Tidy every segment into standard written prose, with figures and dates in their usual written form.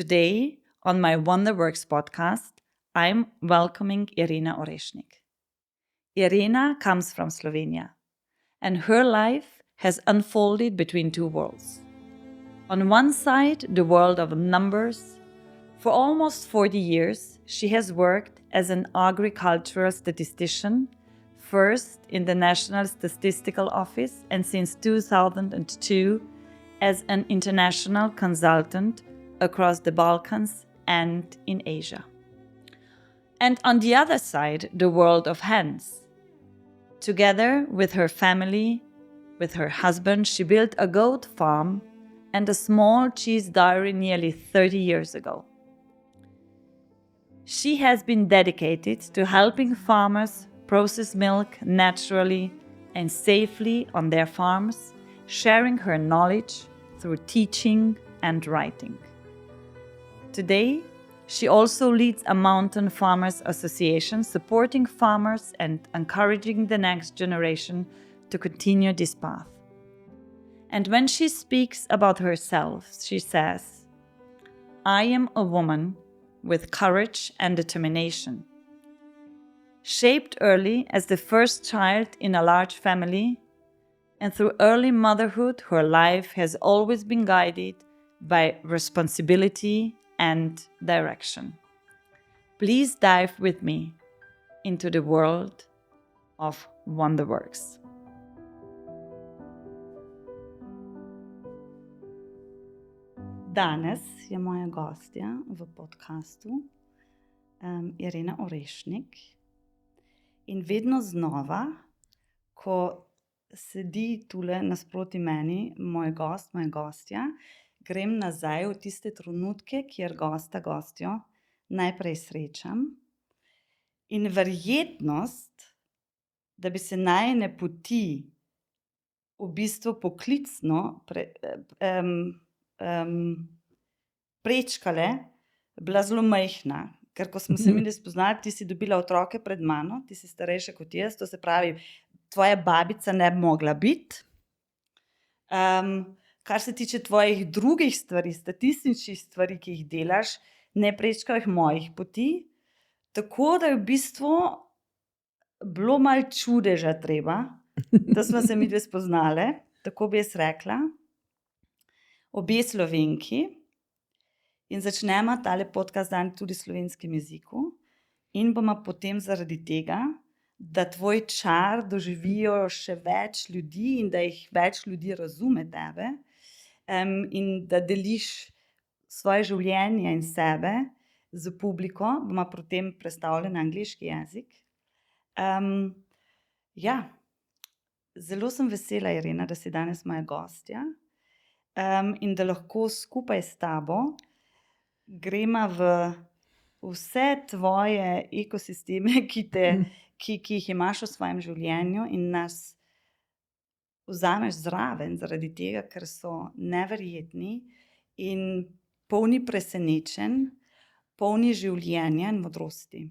Today, on my WonderWorks podcast, I'm welcoming Irena Orešnik. Irena comes from Slovenia, and her life has unfolded between two worlds. On one side, the world of numbers. For almost 40 years, she has worked as an agricultural statistician, first in the National Statistical Office and since 2002 as an international consultant across the Balkans and in Asia. And on the other side, the world of hens. Together with her family, with her husband, she built a goat farm and a small cheese dairy nearly 30 years ago. She has been dedicated to helping farmers process milk naturally and safely on their farms, sharing her knowledge through teaching and writing. Today, she also leads a mountain farmers association supporting farmers and encouraging the next generation to continue this path. And when she speaks about herself, she says, "I am a woman with courage and determination. Shaped early as the first child in a large family, and through early motherhood, her life has always been guided by responsibility and direction." Please dive with me into the world of WonderWorks. Danes je moja gostja v podkastu Irena Orešnik. In vedno znova, ko sedi tule nasproti meni moj gost, moja gostja, grem nazaj v tiste trenutke, kjer gostjo najprej srečam. In verjetnost, da bi se najine poti v bistvu poklicno prečkale, bila zelo majhna. Ker ko smo se mi spoznali, ti si dobila otroke pred mano, ti si starejša kot jaz, to se pravi, tvoja babica ne bi mogla biti. Kar se tiče tvojih drugih stvari, statističnih stvari, ki jih delaš, ne prečkajo jih mojih poti. Tako da je v bistvu bilo malo čudeža treba, da smo se midve spoznale, tako bi jaz rekla. Obe Slovenki, in začnemo tale podcast dan tudi v slovenskem jeziku in bomo potem zaradi tega, da tvoj čar doživijo še več ljudi in da jih več ljudi razume tebe in da deliš svoje življenje in sebe z publiko, bomo potem prestavili na angleški jezik. Zelo sem vesela, Irena, da si danes moja gostja. In da lahko skupaj s tabo gremo v vse tvoje ekosisteme, ki jih imaš v svojem življenju in nas vzameš zraven zaradi tega, ker so neverjetni in polni presenečenj, polni življenja in modrosti.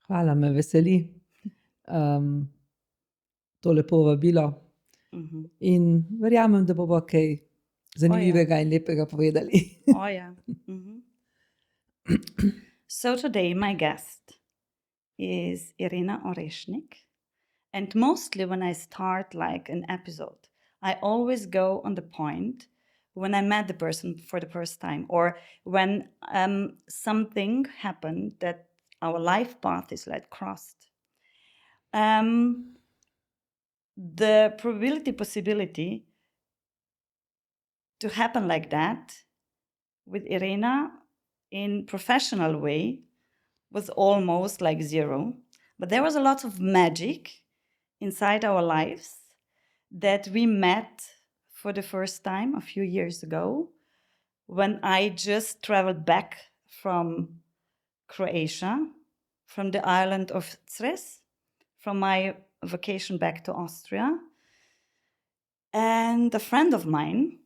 Hvala, me veseli. Tole povabilo. In verjamem, da bomo kaj zanimivega in lepega povedali. So today my guest is Irena Orešnik, and mostly when I start like an episode, I always go on the point when I met the person for the first time or when something happened that our life path is like crossed. The possibility to happen like that with Irena in professional way was almost like zero. But there was a lot of magic inside our lives that we met for the first time a few years ago when I just traveled back from Croatia, from the island of Cres, from my vacation back to Austria. And a friend of mine,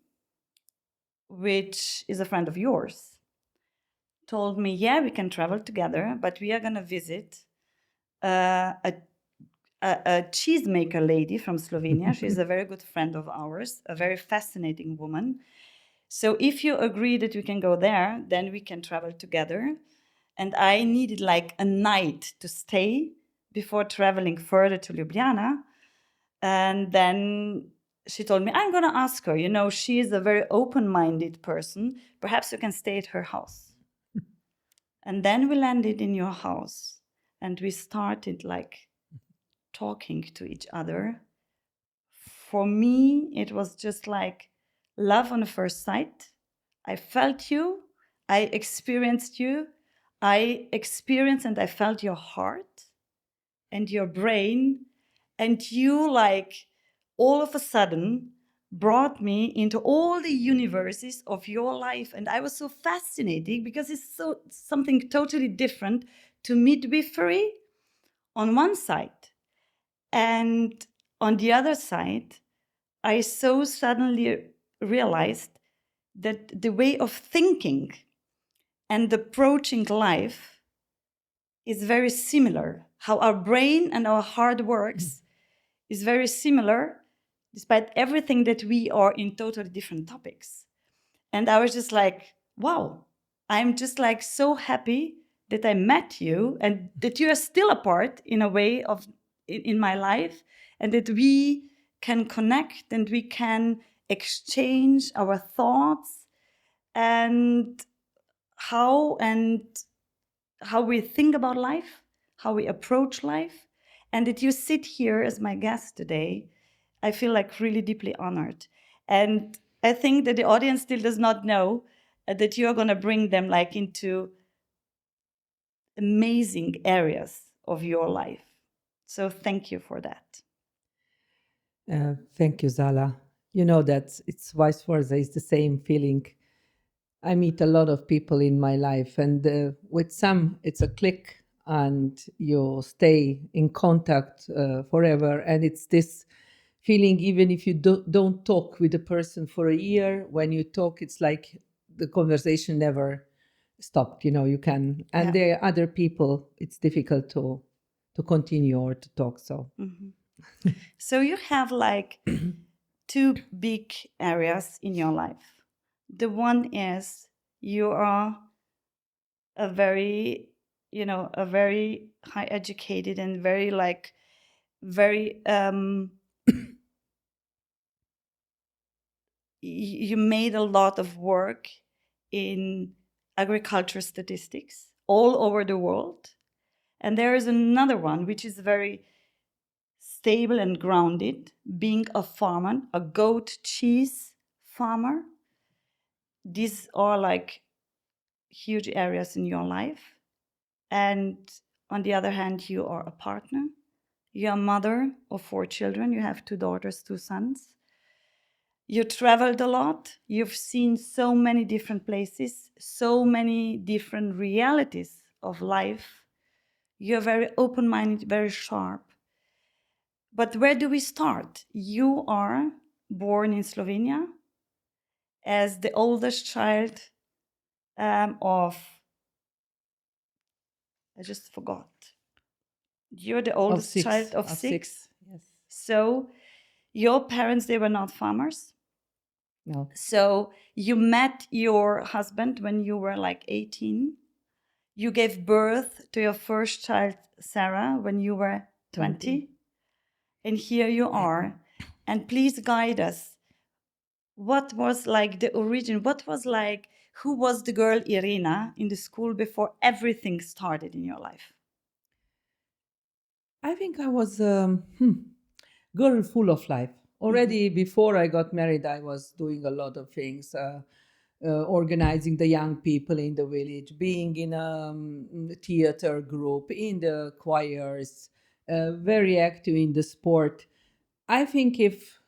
which is a friend of yours, told me, yeah, we can travel together, but we are going to visit a cheesemaker lady from Slovenia. She's a very good friend of ours, a very fascinating woman. So if you agree that we can go there, then we can travel together. And I needed like a night to stay before traveling further to Ljubljana. And then she told me, I'm going to ask her, you know, she is a very open-minded person. Perhaps you can stay at her house. And then we landed in your house and we started like talking to each other. For me, it was just like love on the first sight. I felt you. I experienced you. I experienced and I felt your heart and your brain. And you, like, all of a sudden brought me into all the universes of your life. And I was so fascinated because it's so something totally different to midwifery on one side. And on the other side, I so suddenly realized that the way of thinking and approaching life is very similar. How our brain and our heart works is very similar, despite everything that we are in totally different topics. And I was just like, wow, I'm just like so happy that I met you and that you are still a part in a way of in my life, and that we can connect and we can exchange our thoughts and how we think about life, how we approach life. And that you sit here as my guest today, I feel like really deeply honored. And I think that the audience still does not know that you're going to bring them like into amazing areas of your life. So thank you for that. Thank you, Zala. You know that it's vice versa. It's the same feeling. I meet a lot of people in my life, and with some, it's a click, and you stay in contact forever. And it's this feeling, even if you don't talk with the person for a year, when you talk, it's like the conversation never stopped. You know, you can, and there are other people, it's difficult to continue or to talk. So. Mm-hmm. So you have like two big areas in your life. The one is you are a very, a very high educated and very you made a lot of work in agriculture statistics all over the world. And there is another one which is very stable and grounded, being a farmer, a goat cheese farmer. These are like huge areas in your life. And on the other hand, you are a partner. You're a mother of 4 children. You have 2 daughters, 2 sons. You traveled a lot. You've seen so many different places, so many different realities of life. You're very open-minded, very sharp. But where do we start? You are born in Slovenia as the oldest child of, I just forgot. You're the oldest child of six. Yes. So your parents, they were not farmers. No. So you met your husband when you were like 18. You gave birth to your first child, Sarah, when you were 20. And here you are. And please guide us. What was like the origin? What was like, who was the girl Irena in the school before everything started in your life? I think I was a girl full of life. Already before I got married, I was doing a lot of things, organizing the young people in the village, being in a theater group, in the choirs, very active in the sport. I think if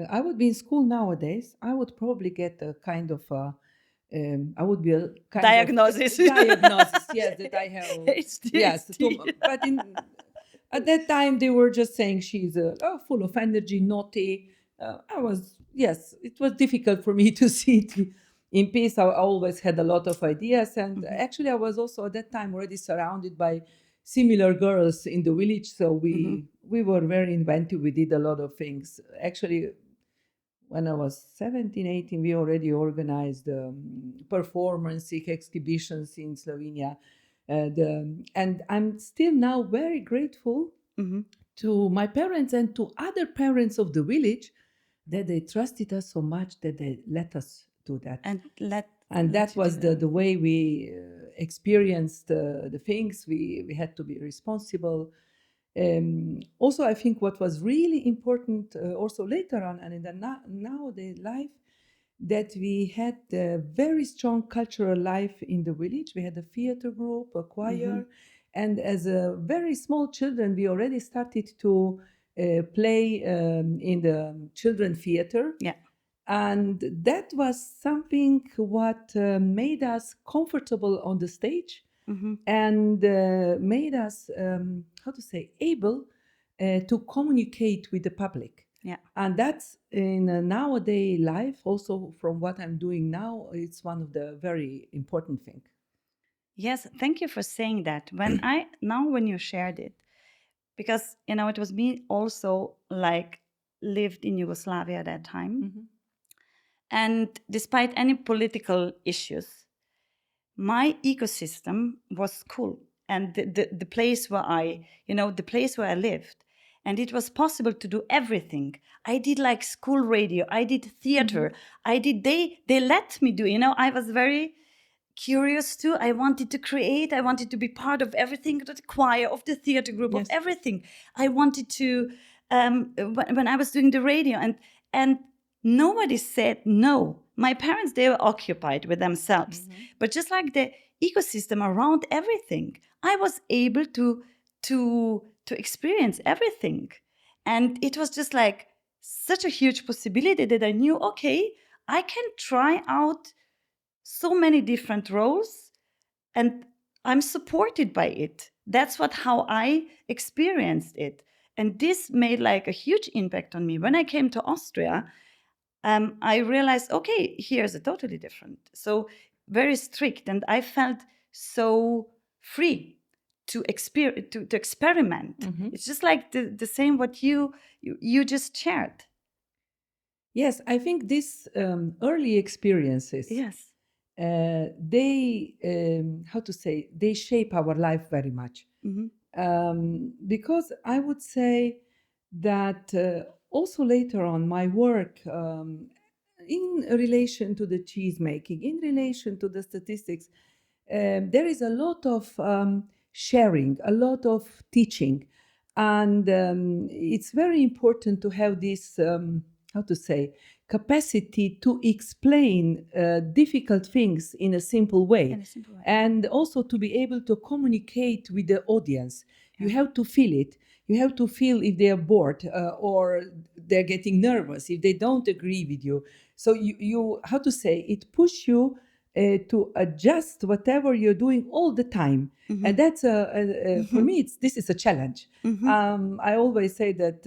I would be in school nowadays, I would probably get a kind of I would be a kind Diagnosis. of diagnosis. Yes, that I have. HDST. Yes, but at that time they were just saying she's full of energy, naughty. Yes, it was difficult for me to see it in peace. I always had a lot of ideas, and actually I was also at that time already surrounded by similar girls in the village, so we were very inventive. We did a lot of things. Actually, when I was 17, 18, we already organized performance exhibitions in Slovenia. And I'm still now very grateful to my parents and to other parents of the village that they trusted us so much that they let us do that. And that was the way we experienced the things. We had to be responsible. Also, I think what was really important also later on and in the nowadays life, that we had a very strong cultural life in the village. We had a theater group, a choir, and as a very small children, we already started to play in the children theater. Yeah. And that was something what made us comfortable on the stage and made us, able to communicate with the public. Yeah. And that's in a nowadays life, also from what I'm doing now, it's one of the very important things. Yes, thank you for saying that. When you shared it, because it was me also like lived in Yugoslavia at that time. And despite any political issues, my ecosystem was school and the place where I lived. And it was possible to do everything. I did like school radio, I did theater, they let me do, I was very curious too. I wanted to create, I wanted to be part of everything, the choir, of the theater group, of everything. I wanted to, when I was doing the radio, and nobody said no. My parents, they were occupied with themselves. But just like the ecosystem around everything, I was able to experience everything. And it was just like such a huge possibility that I knew, okay, I can try out so many different roles and I'm supported by it. That's how I experienced it. And this made like a huge impact on me. When I came to Austria, I realized, okay, here's a totally different. So very strict. And I felt so free to experiment. It's just like the same what you just shared. Yes, I think these early experiences, they, they shape our life very much. Because I would say that also later on, my work in relation to the cheese making, in relation to the statistics, there is a lot of sharing, a lot of teaching. And it's very important to have this, capacity to explain difficult things in a simple way. And also to be able to communicate with the audience. You have to feel it. You have to feel if they are bored or they're getting nervous, if they don't agree with you. So it pushes you to adjust whatever you're doing all the time. And that's for me, this is a challenge. I always say that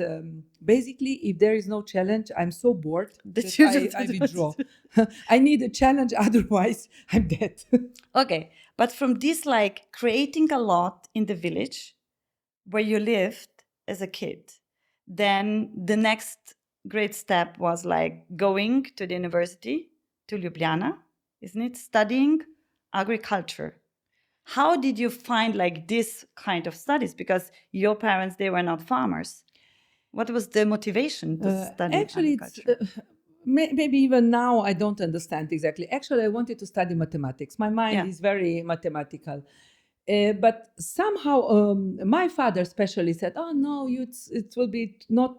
basically, if there is no challenge, I'm so bored that I withdraw. I need a challenge, otherwise I'm dead. Okay, but from this, like creating a lot in the village where you lived as a kid, then the next great step was like going to the university, to Ljubljana, isn't it? Studying agriculture. How did you find like this kind of studies? Because your parents, they were not farmers. What was the motivation to study agriculture? Maybe even now I don't understand exactly. Actually, I wanted to study mathematics. My mind is very mathematical. But somehow my father especially said, oh no, it will be not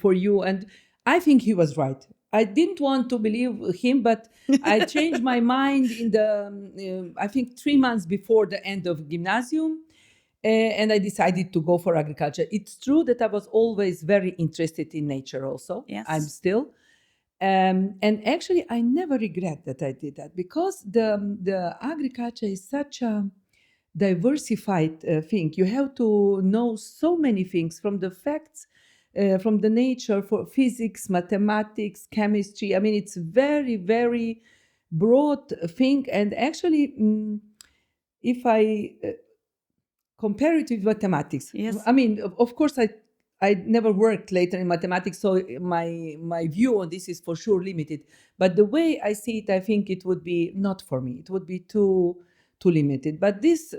for you. And I think he was right. I didn't want to believe him, but I changed my mind in I think 3 months before the end of gymnasium. And I decided to go for agriculture. It's true that I was always very interested in nature also. Yes. I'm still. And actually, I never regret that I did that, because the agriculture is such a diversified thing. You have to know so many things, from the facts, from the nature, for physics, mathematics, chemistry. I mean, it's very, very broad thing. And actually, if I compare it with mathematics, I mean, of course, I never worked later in mathematics, so my view on this is for sure limited. But the way I see it, I think it would be not for me. It would be too limited. But this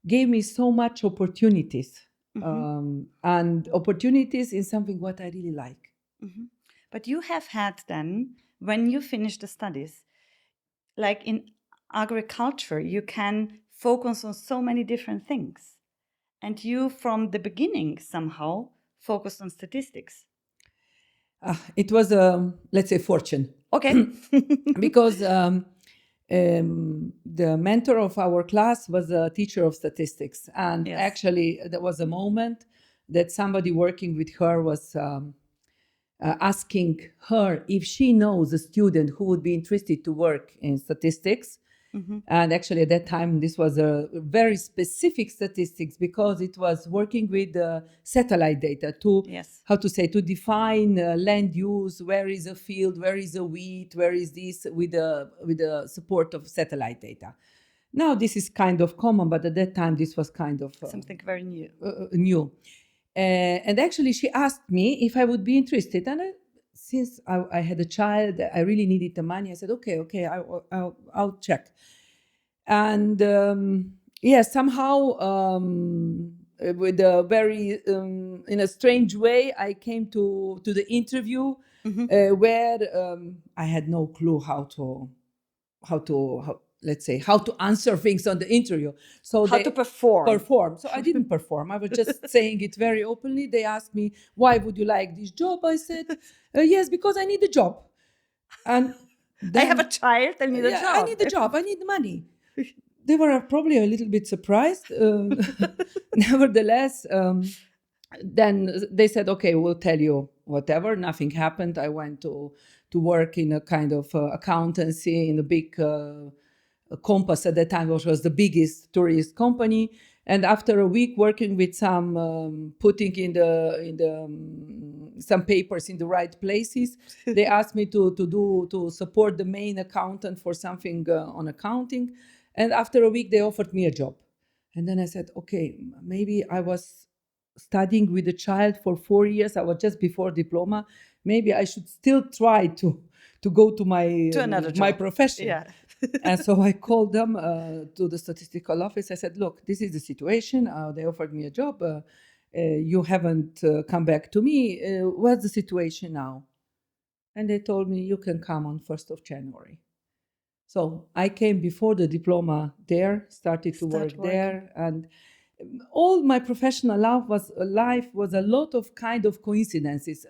gave me so much opportunities, and opportunities in something what I really like. But you have had then, when you finish the studies, like in agriculture, you can focus on so many different things. And you, from the beginning, somehow focused on statistics. It was, let's say, fortune. Okay. Because the mentor of our class was a teacher of statistics. And actually, there was a moment that somebody working with her was asking her if she knows a student who would be interested to work in statistics. And actually, at that time, this was a very specific statistics because it was working with satellite data to, to define land use, where is a field, where is a wheat, where is this, with the support of satellite data. Now, this is kind of common, but at that time, this was kind of something very new. And actually, she asked me if I would be interested. And since I had a child, I really needed the money. I said, okay, I'll check. And somehow, with a very, in a strange way, I came to the interview where I had no clue how to answer things on the interview. So how to perform. So I didn't perform. I was just saying it very openly. They asked me, why would you like this job? I said, yes, because I need a job. And then, I have a child, I need a job. I need a job, I need money. They were probably a little bit surprised. Nevertheless, then they said, okay, we'll tell you whatever. Nothing happened. I went to work in a kind of accountancy in a big Compass at that time, which was the biggest tourist company. And after a week working with some putting in the some papers in the right places, they asked me to support the main accountant for something on accounting. And after a week, they offered me a job. And then I said, okay, maybe I was studying with a child for 4 years. I was just before diploma. Maybe I should still try to go to my profession. Yeah. And so I called them to the statistical office. I said, look, this is the situation. They offered me a job. You haven't come back to me. What's the situation now? And they told me, you can come on 1st of January. So I came before the diploma there, started to work there. And all my professional life was a lot of kind of coincidences.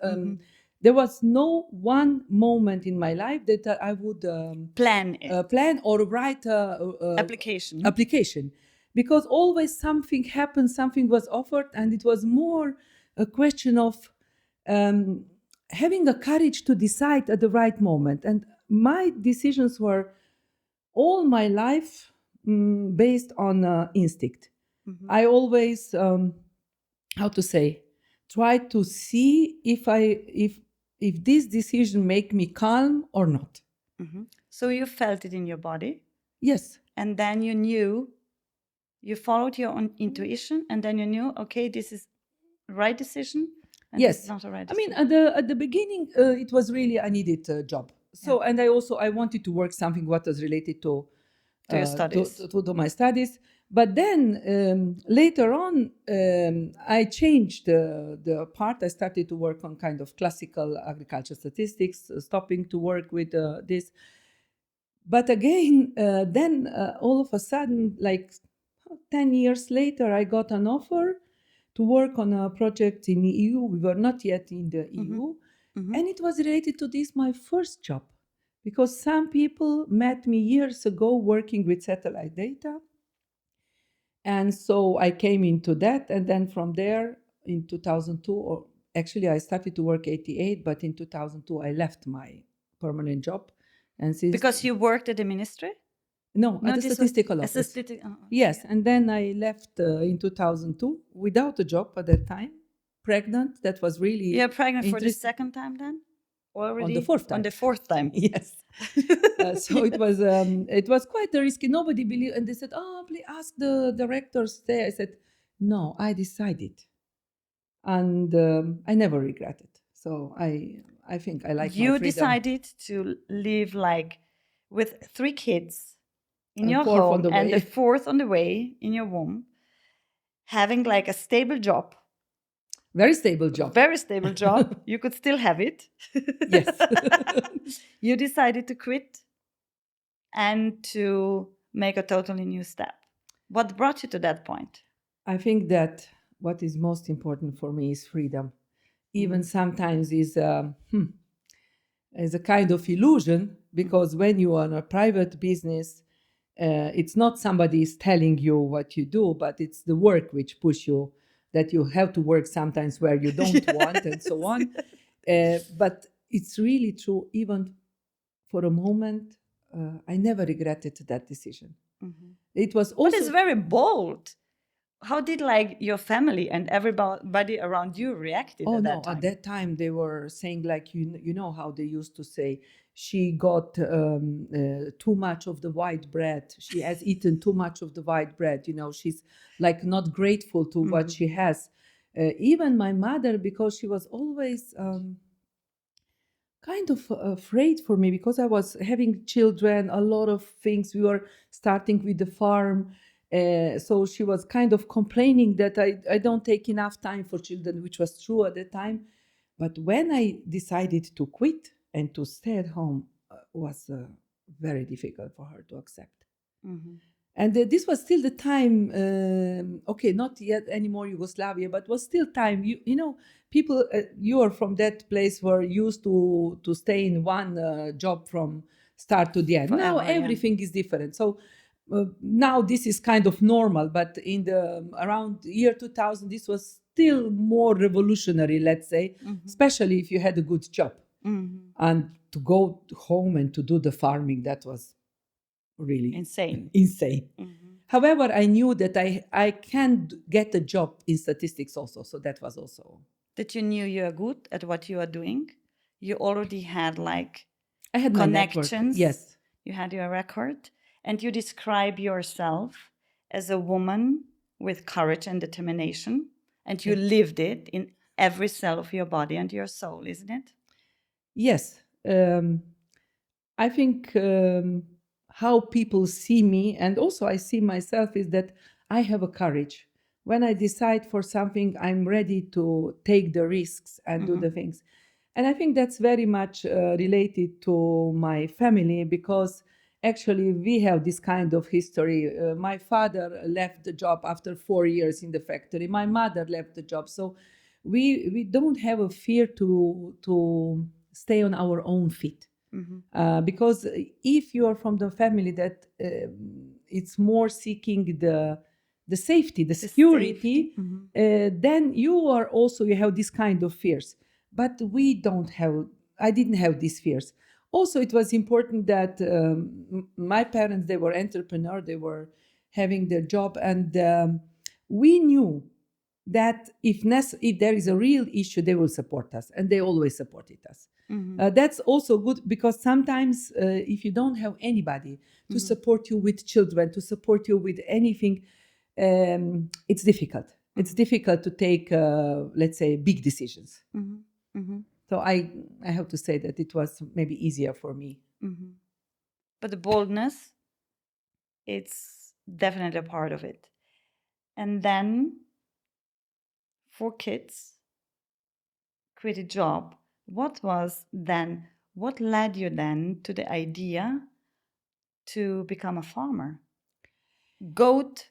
There was no one moment in my life that I would plan or write a application, because always something happened, something was offered, and it was more a question of having the courage to decide at the right moment. And my decisions were all my life based on instinct. I always, try to see if this decision make me calm or not. So you felt it in your body? Yes. And then you knew, you followed your own intuition, and then you knew, okay, this is the right decision, and yes. this is not the right decision. I mean, at the beginning, it was really, I needed a job. So, and I wanted to work something what was related to your studies. To my studies. But then later on, I changed the part. I started to work on kind of classical agriculture statistics, stopping to work with this. But again, then all of a sudden, like 10 years later, I got an offer to work on a project in the EU. We were not yet in the EU. And it was related to this, my first job. Because some people met me years ago working with satellite data. And so I came into that. And then from there in 2002, or actually I started to work 88, but in 2002 I left my permanent job. And since because you worked at the ministry? No, at the statistical office. Yes, and then I left in 2002 without a job at that time, pregnant. That was really... You're pregnant for the second time then? Already? On the fourth time. On the fourth time. Yes. So it was quite risky. Nobody believed. And they said, oh, please ask the directors there. I said, no, I decided. and I never regret it. So I think I like my You freedom. decided to live like with 3 kids in your Fourth on home the and the way. 4th on the way in your womb, having like a stable job, Very stable job. very stable job. You could still have it. Yes. You decided to quit and to make a totally new step. What brought you to that point? I think that what is most important for me is freedom. Even sometimes is a kind of illusion, because when you are in a private business, it's not somebody is telling you what you do, but it's the work which push you, that you have to work sometimes where you don't want, and so on. But it's really true. Even for a moment, I never regretted that decision. It was also. But it's very bold. How did like your family and everybody around you reacted at that time? At that time they were saying, like, you know how they used to say, she got too much of the white bread. She has eaten too much of the white bread. You know, she's like not grateful to what she has. Even my mother, because she was always kind of afraid for me, because I was having children, a lot of things. We were starting with the farm. So she was kind of complaining that I don't take enough time for children, which was true at the time. But when I decided to quit and to stay at home, was very difficult for her to accept. And this was still the time, okay, not yet anymore Yugoslavia, but was still time. You know, people, you are from that place where used to stay in one job from start to the end. Forever, now everything is different. So now this is kind of normal, but in the around year 2000, this was still more revolutionary, let's say, especially if you had a good job. And to go home and to do the farming, that was really Insane. However, I knew that I can get a job in statistics also, so that was also. That you knew you are good at what you are doing. You already had like I had connections. My network. Yes. You had your record, and you describe yourself as a woman with courage and determination, and you lived it in every cell of your body and your soul, isn't it? Yes. I think how people see me, and also I see myself, is that I have a courage. When I decide for something, I'm ready to take the risks and do the things. And I think that's very much related to my family, because actually we have this kind of history. My father left the job after 4 years in the factory. My mother left the job. So we don't have a fear to stay on our own feet. Because if you are from the family that it's more seeking the safety, the security, then you have this kind of fears. But I didn't have these fears. Also, it was important that my parents, they were entrepreneurs, they were having their job, and we knew that if there is a real issue, they will support us, and they always supported us. That's also good, because sometimes if you don't have anybody to support you with children, to support you with anything, it's difficult. It's difficult to take, let's say, big decisions. So I have to say that it was maybe easier for me. But the boldness, it's definitely a part of it. And then 4 kids, quit a job. What led you then to the idea to become a farmer? Goat,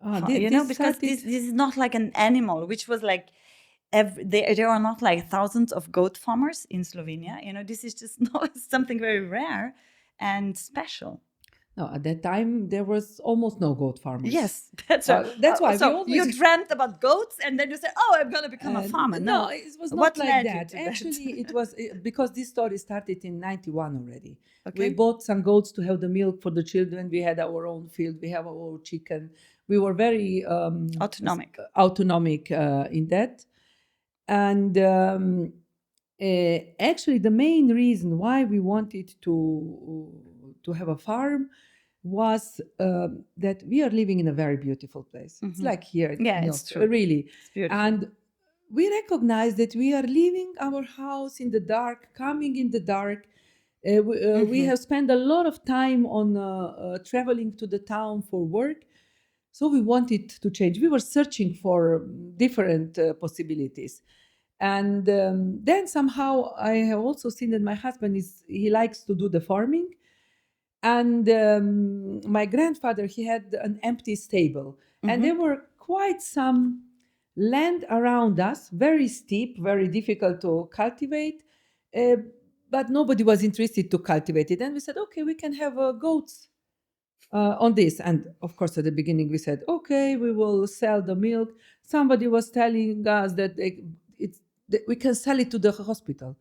because this is not like an animal, which was like, there are not like thousands of goat farmers in Slovenia. This is just not something very rare and special. No, at that time there was almost no goat farmers. Yes, that's right. That's why so you dreamt about goats, and then you said, "Oh, I'm going to become a farmer." No, it was not like that. Actually, it was because this story started in 91 already. Okay. We bought some goats to have the milk for the children. We had our own field. We have our own chicken. We were very autonomic in that. And actually, the main reason why we wanted to have a farm was that we are living in a very beautiful place. It's like here. Yeah, it's true. Really. It's beautiful. And we recognize that we are leaving our house in the dark, coming in the dark. We have spent a lot of time on traveling to the town for work. So we wanted to change. We were searching for different possibilities. And then somehow I have also seen that my husband he likes to do the farming. And my grandfather, he had an empty stable. And there were quite some land around us, very steep, very difficult to cultivate. But nobody was interested to cultivate it. And we said, okay, we can have goats on this. And of course, at the beginning, we said, okay, we will sell the milk. Somebody was telling us that we can sell it to the hospital.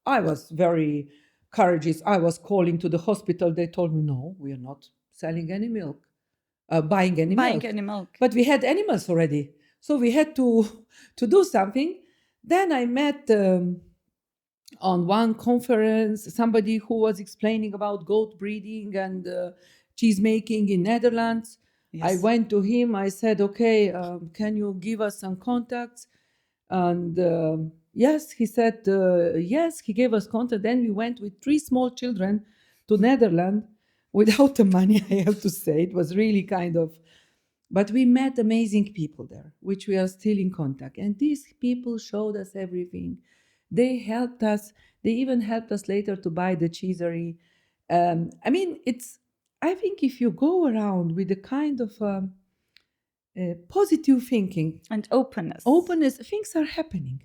I was very courageous. I was calling to the hospital. They told me, no, we are not selling any milk, buying any milk. But we had animals already. So we had to do something. Then I met on one conference somebody who was explaining about goat breeding and cheese making in Netherlands. Yes. I went to him. I said, okay, can you give us some contacts? And yes, he said, yes, he gave us contact. Then we went with 3 small children to Netherlands without the money, I have to say. It was really kind of, but we met amazing people there, which we are still in contact. And these people showed us everything. They helped us. They even helped us later to buy the cheesery. I mean, I think if you go around with a kind of positive thinking and openness, things are happening.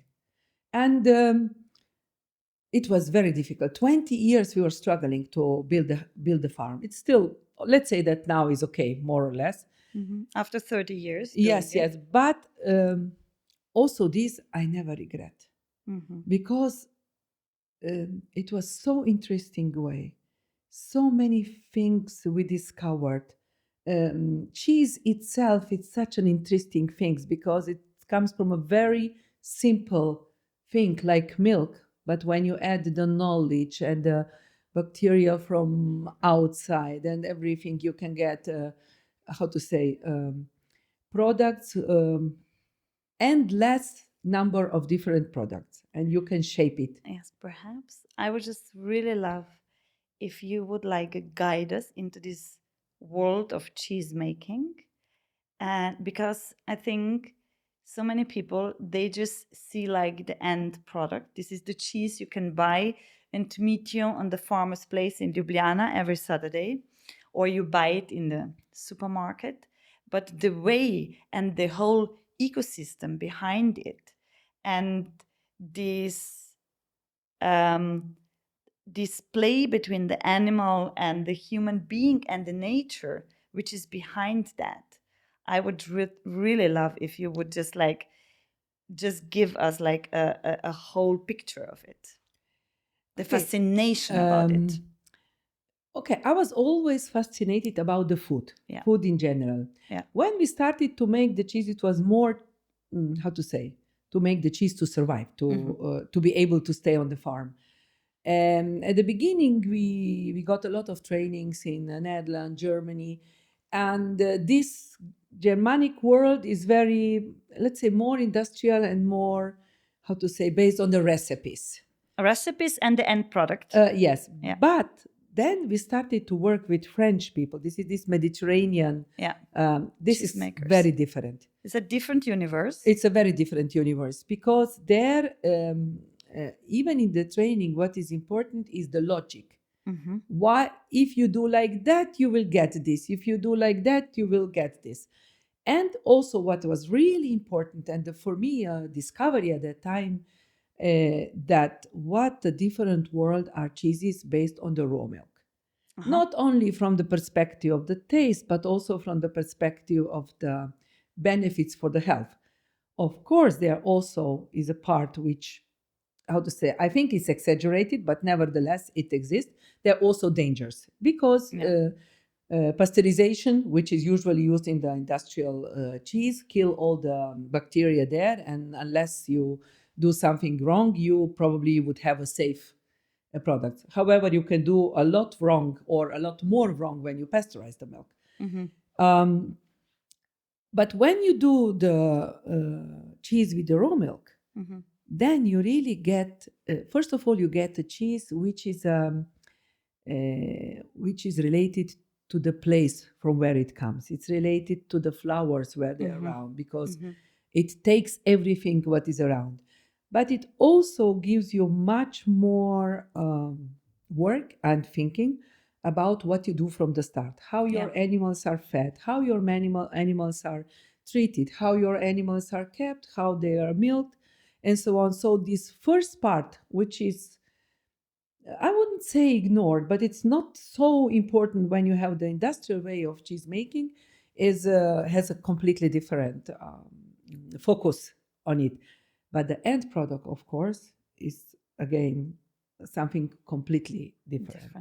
And it was very difficult. 20 years we were struggling to build the farm. It's still, let's say that now is okay, more or less. After 30 years. Yes. But also this I never regret. Because it was so interesting way. So many things we discovered. Cheese itself, it's such an interesting thing because it comes from a very simple thing like milk. But when you add the knowledge and the bacteria from outside and everything, you can get, products, endless number of different products, and you can shape it. Yes, perhaps. I would just really love if you would guide us into this world of cheese making, and because I think so many people, they just see the end product. This is the cheese you can buy and to meet you on the farmer's place in Ljubljana every Saturday, or you buy it in the supermarket. But the way and the whole ecosystem behind it, and this display between the animal and the human being and the nature, which is behind that, I would really love if you would just give us a whole picture of it, the fascination about it. Okay, I was always fascinated about the food in general. Yeah. When we started to make the cheese, it was more, to make the cheese to survive, to be able to stay on the farm. At the beginning, we got a lot of trainings in Netherlands, Germany, and this Germanic world is very, let's say, more industrial and more, based on the recipes. Recipes and the end product. Yes, but then we started to work with French people. This Mediterranean. This is very different. It's a different universe. It's a very different universe because there, even in the training, what is important is the logic. Why, if you do like that, you will get this. If you do like that, you will get this. And also what was really important, and for me, a discovery at that time, that what a different world are cheeses based on the raw milk. Not only from the perspective of the taste, but also from the perspective of the benefits for the health. Of course, there also is a part which, I think it's exaggerated, but nevertheless, it exists. There are also dangers because pasteurization, which is usually used in the industrial cheese, kill all the bacteria there. And unless you do something wrong, you probably would have a safe product. However, you can do a lot wrong or a lot more wrong when you pasteurize the milk. But when you do the cheese with the raw milk, then you really get, first of all, you get a cheese which is related to the place from where it comes. It's related to the flowers where they're around, because it takes everything what is around. But it also gives you much more work and thinking about what you do from the start, how your animals are fed, how your animals are treated, how your animals are kept, how they are milked, and so on. So this first part, which is, I wouldn't say ignored, but it's not so important when you have the industrial way of cheese making, has a completely different focus on it. But the end product, of course, is again something completely different.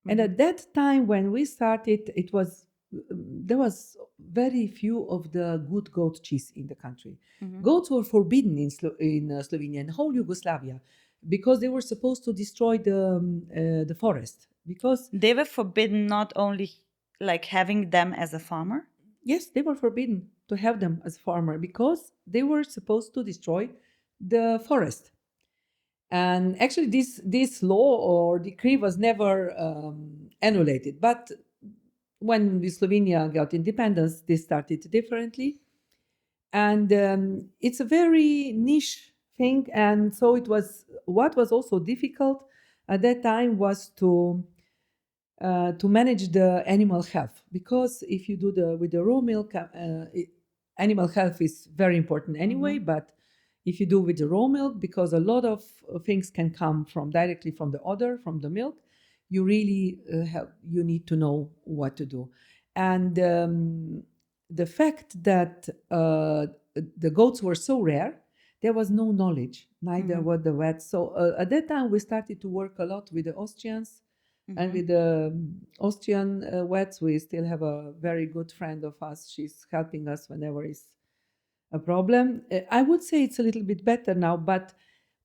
And at that time when we started, there was very few of the good goat cheese in the country. Goats were forbidden in Slovenia and whole Yugoslavia, because they were supposed to destroy the forest. Because they were forbidden, not only like having them as a farmer. Yes, they were forbidden to have them as farmer, because they were supposed to destroy the forest. And actually, this law or decree was never annullated. But when Slovenia got independence, they started differently. And it's a very niche thing. And so it was, what was also difficult at that time was to manage the animal health, because if you do with the raw milk, animal health is very important anyway. But if you do with the raw milk, because a lot of things can come directly from the udder, from the milk, you really you need to know what to do. And the fact that the goats were so rare, there was no knowledge, neither were the vets. So at that time, we started to work a lot with the Austrians. And with the Austrian vets, we still have a very good friend of us. She's helping us whenever is a problem. I would say it's a little bit better now, but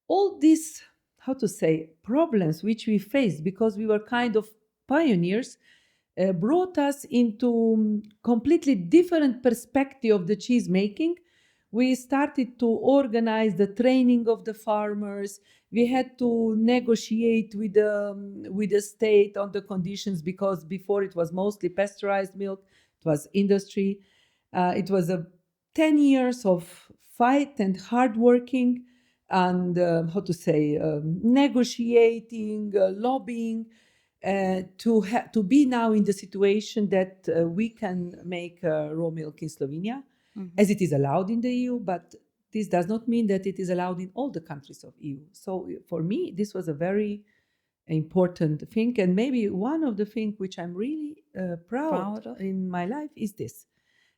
all these, how to say, problems which we faced because we were kind of pioneers, brought us into completely different perspective of the cheese making. We started to organize the training of the farmers. We had to negotiate with the state on the conditions, because before it was mostly pasteurized milk. It was industry. It was 10 years of fight and hard working and negotiating, lobbying, to be now in the situation that we can make raw milk in Slovenia, as it is allowed in the EU, but this does not mean that it is allowed in all the countries of EU. So for me, this was a very important thing, and maybe one of the things which I'm really proud of in my life is this,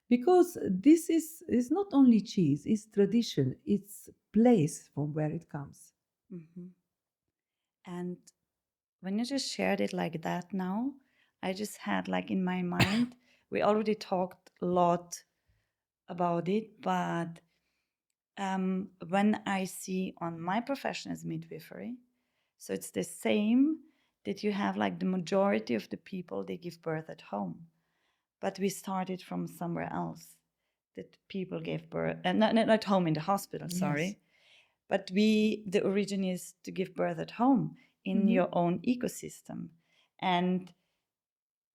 because this is not only cheese, it's tradition, it's place from where it comes. And when you just shared it like that now, I just had like in my mind, we already talked a lot about it, but when I see on my profession as midwifery, so it's the same that you have like the majority of the people, they give birth at home, but we started from somewhere else, that people gave birth, and not at home in the hospital, sorry. Yes. But the origin is to give birth at home in your own ecosystem. And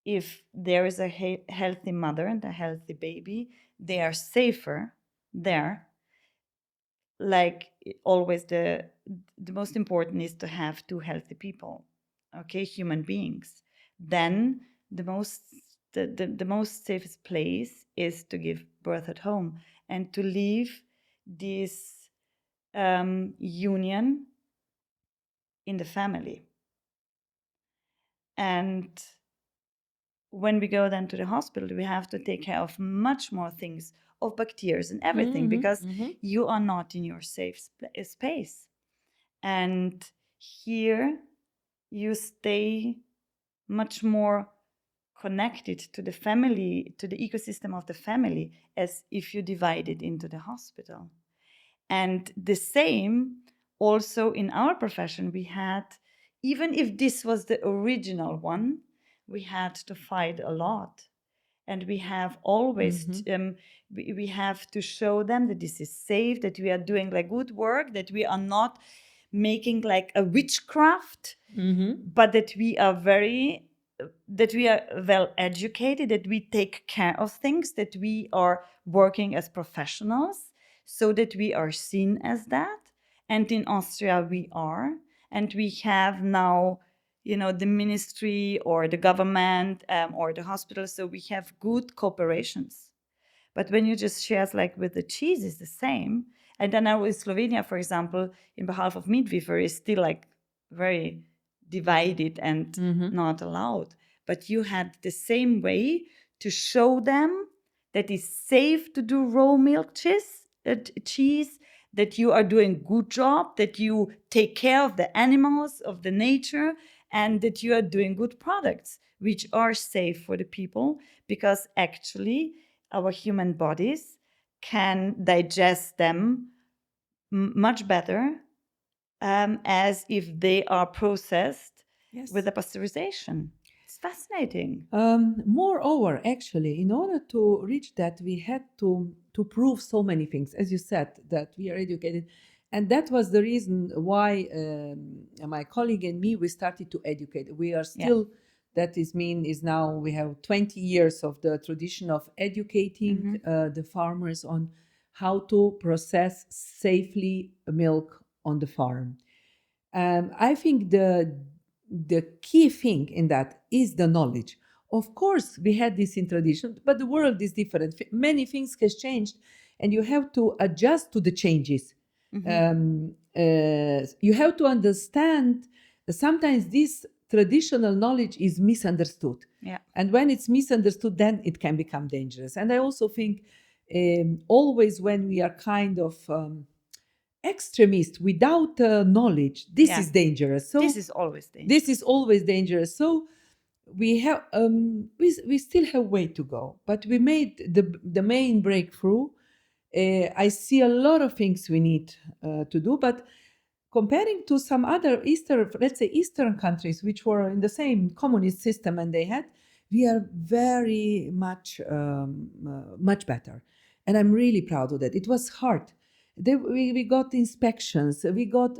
if there is a healthy mother and a healthy baby, they are safer there. Like always, the most important is to have two healthy people, okay, human beings. Then the most safest place is to give birth at home and to leave this union in the family. And when we go then to the hospital, we have to take care of much more things, of bacteria and everything, because you are not in your safe space. And here you stay much more connected to the family, to the ecosystem of the family, as if you divide it into the hospital. And the same also in our profession, we had, even if this was the original one, we had to fight a lot. And we have always we have to show them that this is safe, that we are doing like good work, that we are not making like a witchcraft, but that we are well educated, that we take care of things, that we are working as professionals, so that we are seen as that. And in Austria we are, and we have now, the ministry or the government or the hospital, so we have good cooperations. But when you just share like with the cheese, is the same. And then now with Slovenia, for example, in behalf of midwifery is still like very divided and not allowed. But you had the same way to show them that it's safe to do raw milk cheese, that you are doing good job, that you take care of the animals, of the nature, and that you are doing good products, which are safe for the people, because actually our human bodies can digest them much better as if they are processed with a pasteurization. It's fascinating. Moreover, actually, in order to reach that, we had to prove so many things, as you said, that we are educated. And that was the reason why my colleague and me, we started to educate. We are still, that is now we have 20 years of the tradition of educating the farmers on how to process safely milk on the farm. I think the key thing in that is the knowledge. Of course, we had this in tradition, but the world is different. Many things has changed, and you have to adjust to the changes. You have to understand that sometimes this traditional knowledge is misunderstood. Yeah. And when it's misunderstood, then it can become dangerous. And I also think always when we are kind of extremist without knowledge, this is dangerous. So this is always dangerous. This is always dangerous. So we have we still have way to go, but we made the main breakthrough. I see a lot of things we need to do, but comparing to some other Eastern countries, which were in the same communist system, and we are very much much better, and I'm really proud of that. It was hard. We got inspections, we got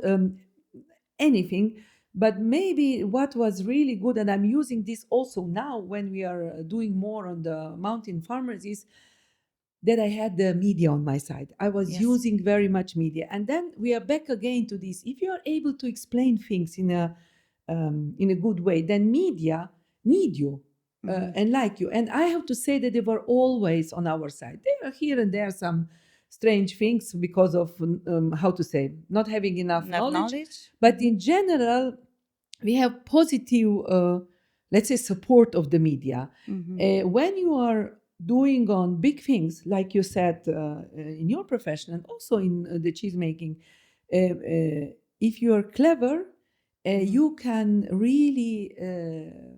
anything, but maybe what was really good, and I'm using this also now when we are doing more on the mountain farmers, is that I had the media on my side. I was using very much media. And then we are back again to this. If you are able to explain things in a good way, then media need you and like you. And I have to say that they were always on our side. There are here and there some strange things because of, not having enough knowledge. But in general, we have positive, support of the media. When you are doing on big things, like you said in your profession and also in the cheese making, if you are clever, you can really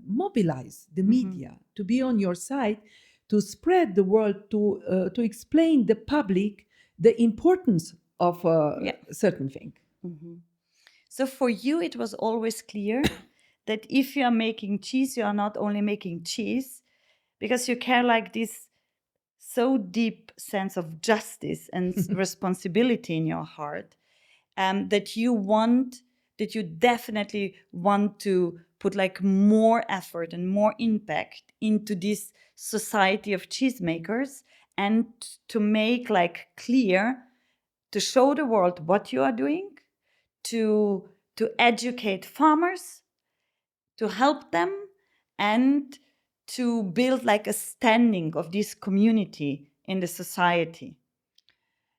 mobilize the media to be on your side, to spread the word, to explain the public the importance of a certain thing. So for you, it was always clear that if you are making cheese, you are not only making cheese, because you care like this so deep sense of justice and responsibility in your heart, that you definitely want to put like more effort and more impact into this society of cheesemakers, and to make like clear, to show the world what you are doing, to educate farmers, to help them, and to build like a standing of this community in the society.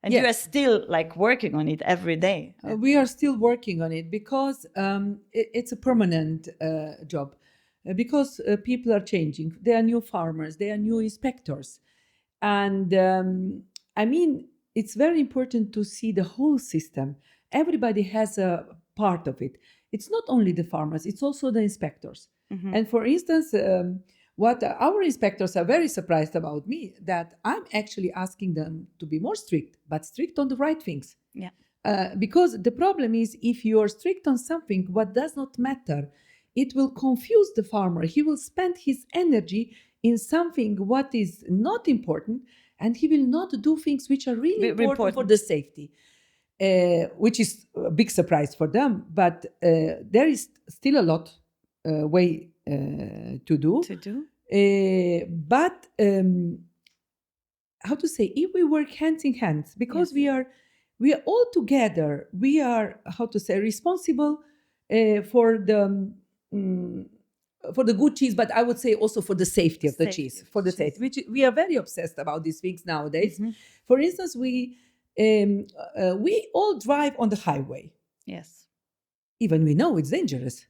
And you are still like working on it every day. We are still working on it because it's a permanent job. Because people are changing. There are new farmers, there are new inspectors. And it's very important to see the whole system. Everybody has a part of it. It's not only the farmers, it's also the inspectors. And for instance, what our inspectors are very surprised about me, that I'm actually asking them to be more strict, but strict on the right things. Yeah. Because the problem is, if you are strict on something, what does not matter it will confuse the farmer. He will spend his energy in something what is not important, and he will not do things which are really important for the safety, which is a big surprise for them. But there is still a lot way to do. But how to say, if we work hand in hand, because we are all together, we are, how to say, responsible for the good cheese, but I would say also for the safety of the cheese, for the taste, which we are very obsessed about these things nowadays. For instance, we all drive on the highway. Yes. Even we know it's dangerous.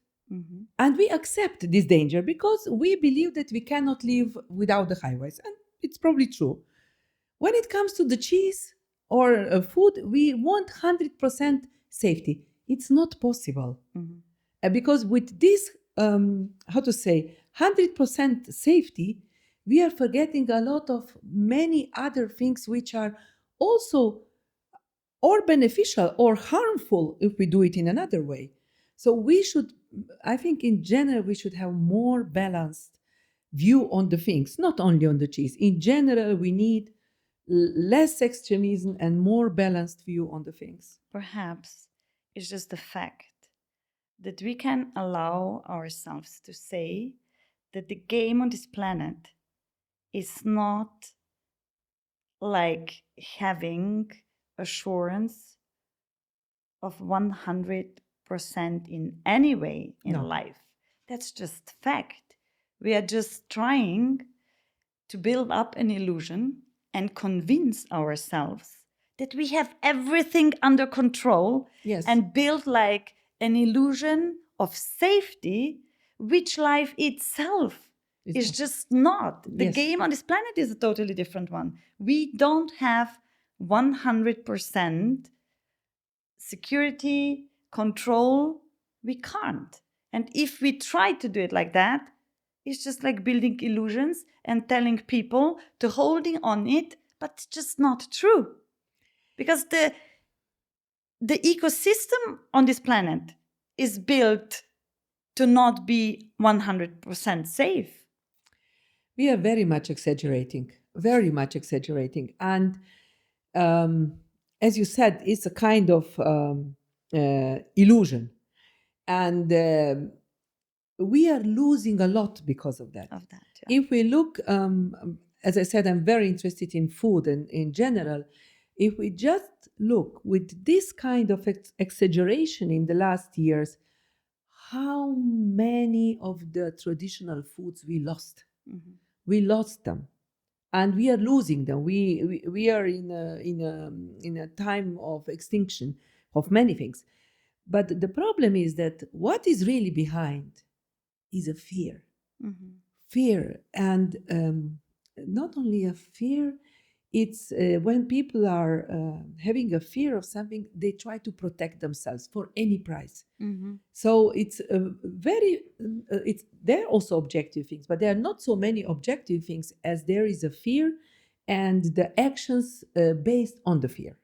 And we accept this danger because we believe that we cannot live without the highways. And it's probably true. When it comes to the cheese or food, we want 100% safety. It's not possible. Because with this, how to say, 100% safety, we are forgetting a lot of many other things which are also or beneficial or harmful if we do it in another way. So we should, I think in general, we should have more balanced view on the things, not only on the cheese. In general, we need less extremism and more balanced view on the things. Perhaps it's just the fact that we can allow ourselves to say that the game on this planet is not like having assurance of 100% in any way in life. That's just fact. We are just trying to build up an illusion and convince ourselves that we have everything under control, and build like an illusion of safety, which life itself is just not. The game on this planet is a totally different one. We don't have 100% security, control. We can't. And if we try to do it like that, it's just like building illusions and telling people to holding on it, but it's just not true. Because the ecosystem on this planet is built to not be 100% safe. We are very much exaggerating. And as you said, it's a kind of illusion. And we are losing a lot because of that. If we look, as I said, I'm very interested in food and in general. If we just look with this kind of exaggeration in the last years, how many of the traditional foods we lost? We lost them, and we are losing them. We are in a time of extinction of many things. But the problem is that what is really behind is a fear. Fear, and not only a fear, it's when people are having a fear of something, they try to protect themselves for any price. So it's there are also objective things, but there are not so many objective things as there is a fear and the actions based on the fear.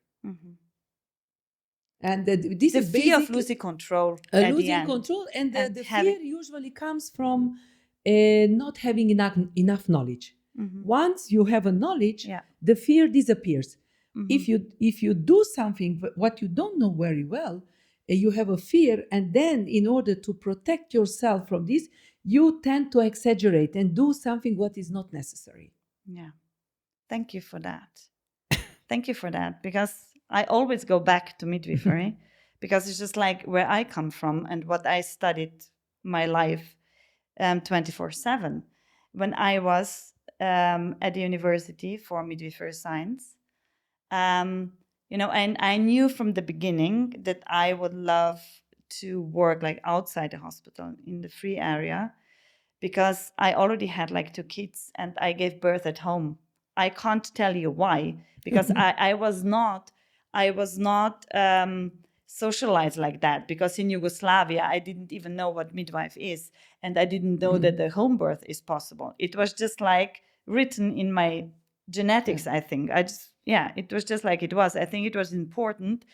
And this the is fear of losing control. Losing control, and the fear usually comes from not having enough knowledge. Once you have a knowledge, the fear disappears. If you do something what you don't know very well, you have a fear, and then in order to protect yourself from this, you tend to exaggerate and do something what is not necessary. Thank you for that. Because I always go back to midwifery because it's just like where I come from and what I studied my life 24/7. When I was at the university for midwifery science, and I knew from the beginning that I would love to work like outside the hospital in the free area, because I already had like 2 kids and I gave birth at home. I can't tell you why, because I was not socialized like that, because in Yugoslavia I didn't even know what midwife is, and I didn't know that the home birth is possible. It was just like written in my genetics. I think it was just like it was. I think it was important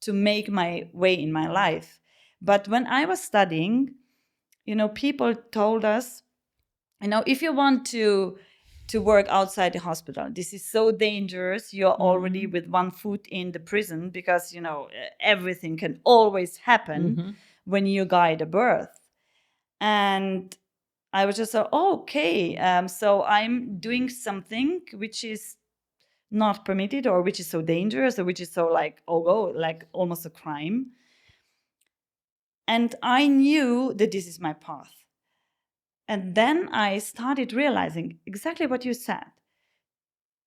to make my way in my life. But when I was studying, people told us, if you want to work outside the hospital, this is so dangerous. You're already with one foot in the prison, because everything can always happen when you guide a birth. And I was just okay, so I'm doing something which is not permitted, or which is so dangerous, or which is so like almost a crime. And I knew that this is my path. And then I started realizing exactly what you said.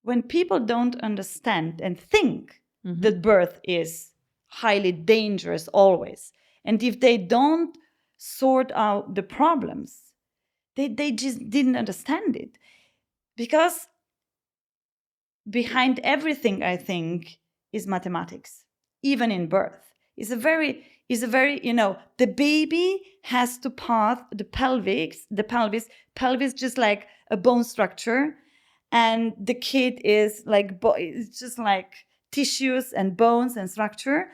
When people don't understand and think that birth is highly dangerous always, and if they don't sort out the problems, they just didn't understand it. Because behind everything, I think, is mathematics, even in birth. It's a very, the baby has to pass the pelvis just like a bone structure. And the kid is like, it's just like tissues and bones and structure.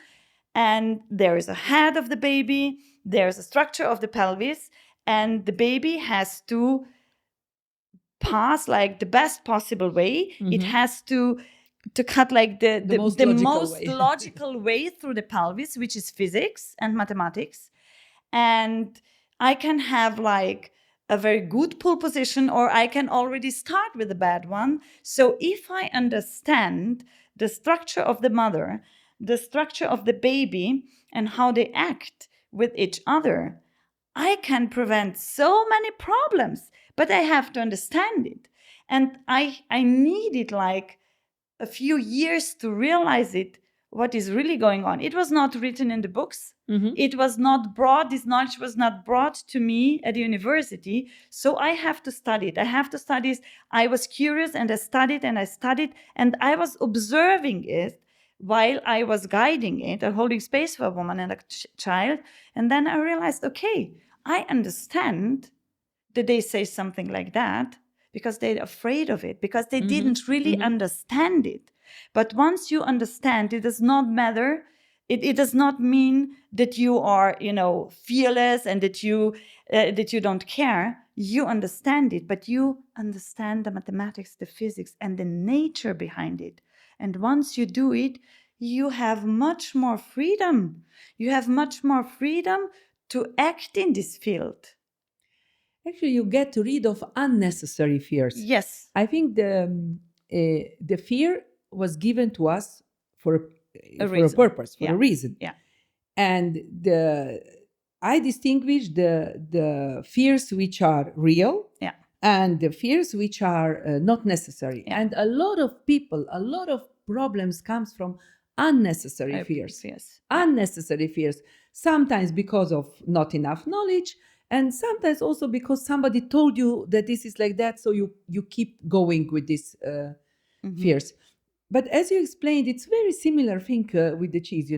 And there is a head of the baby, there's a structure of the pelvis, and the baby has to pass like the best possible way. It has to cut like the most logical way through the pelvis, which is physics and mathematics. And I can have like a very good pull position, or I can already start with a bad one. So if I understand the structure of the mother, the structure of the baby, and how they act with each other, I can prevent so many problems. But I have to understand it. And I needed like a few years to realize it, what is really going on. It was not written in the books. It was not brought, this knowledge was not brought to me at the university. So I have to study it. I have to study it. I was curious, and I studied and I studied, and I was observing it while I was guiding it and holding space for a woman and a child. And then I realized, okay, I understand that they say something like that because they're afraid of it, because they didn't really understand it. But once you understand, it does not matter. It does not mean that you are, fearless and that you don't care. You understand it, but you understand the mathematics, the physics, and the nature behind it. And once you do it, you have much more freedom. You have much more freedom to act in this field. Actually, you get rid of unnecessary fears. Yes. I think the fear was given to us for a purpose, for a reason. Yeah. And I distinguish the fears which are real, and the fears which are not necessary. Yeah. And a lot of people, a lot of problems comes from unnecessary fears. Yes. Unnecessary fears. Sometimes because of not enough knowledge, and sometimes also because somebody told you that this is like that, so you keep going with these fears. But as you explained, it's very similar thing with the cheese,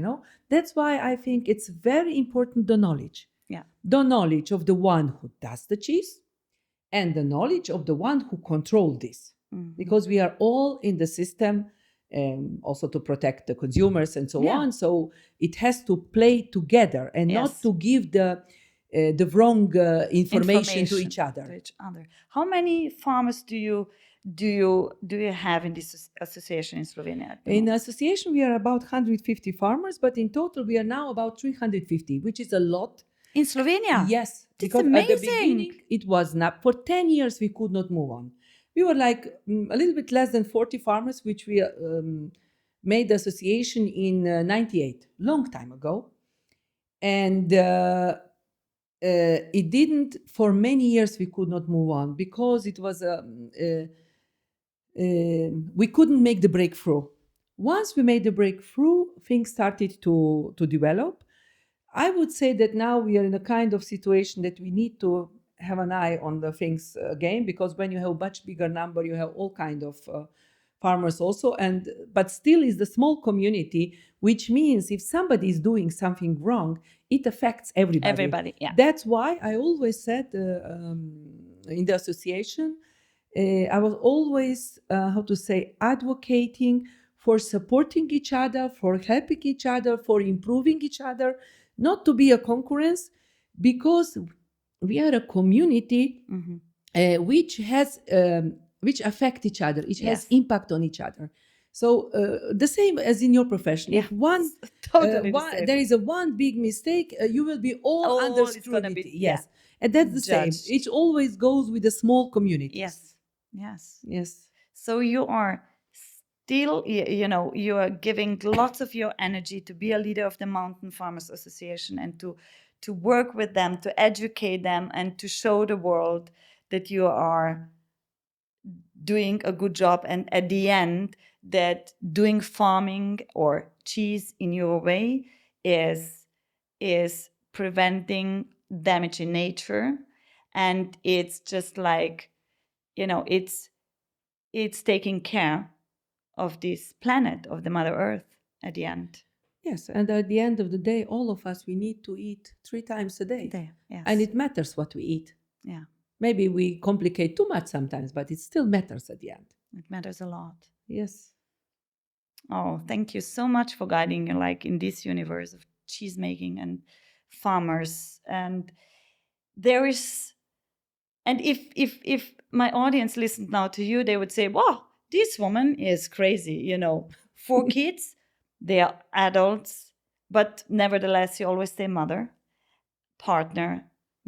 That's why I think it's very important, the knowledge. Yeah. The knowledge of the one who does the cheese and the knowledge of the one who controls this. Because we are all in the system, also to protect the consumers and so on. So it has to play together and not to give the wrong information to each other. How many farmers do you have in this association in Slovenia? In the association, we are about 150 farmers, but in total, we are now about 350, which is a lot. In Slovenia? Yes. That's because amazing. At the beginning, it was not. For 10 years, we could not move on. We were like a little bit less than 40 farmers, which we made the association in 98, long time ago. And it didn't, for many years, we could not move on because it was, we couldn't make the breakthrough. Once we made the breakthrough, things started to develop. I would say that now we are in a kind of situation that we need to have an eye on the things again, because when you have a much bigger number, you have all kind of farmers also, but still is the small community, which means if somebody is doing something wrong, it affects everybody. Everybody, yeah. That's why I always said in the association, I was always, advocating for supporting each other, for helping each other, for improving each other, not to be a concurrence, because we are a community Mm-hmm. which affect each other. It has Yes. impact on each other. So the same as in your profession. Yeah. If one Totally the same. there is a one big mistake, you will be all under All it's gonna scrutiny. be- Yes, and that's the same. judged. It always goes with the small communities. Yes. Yes. Yes. So you are still, you are giving lots of your energy to be a leader of the Mountain Farmers Association and to work with them, to educate them, and to show the world that you are doing a good job. And at the end, that doing farming or cheese in your way is preventing damage in nature, and it's just like, it's taking care of this planet, of the Mother Earth at the end. Yes, and at the end of the day, all of us, we need to eat 3 times a day. There, yes. And it matters what we eat. Yeah, Maybe we complicate too much sometimes, but it still matters at the end. it matters a lot. Yes. Oh, thank you so much for guiding like in this universe of cheese making and farmers. And there is, and if my audience listened now to you, they would say, wow, this woman is crazy, 4 kids, they are adults, but nevertheless you always say mother, partner,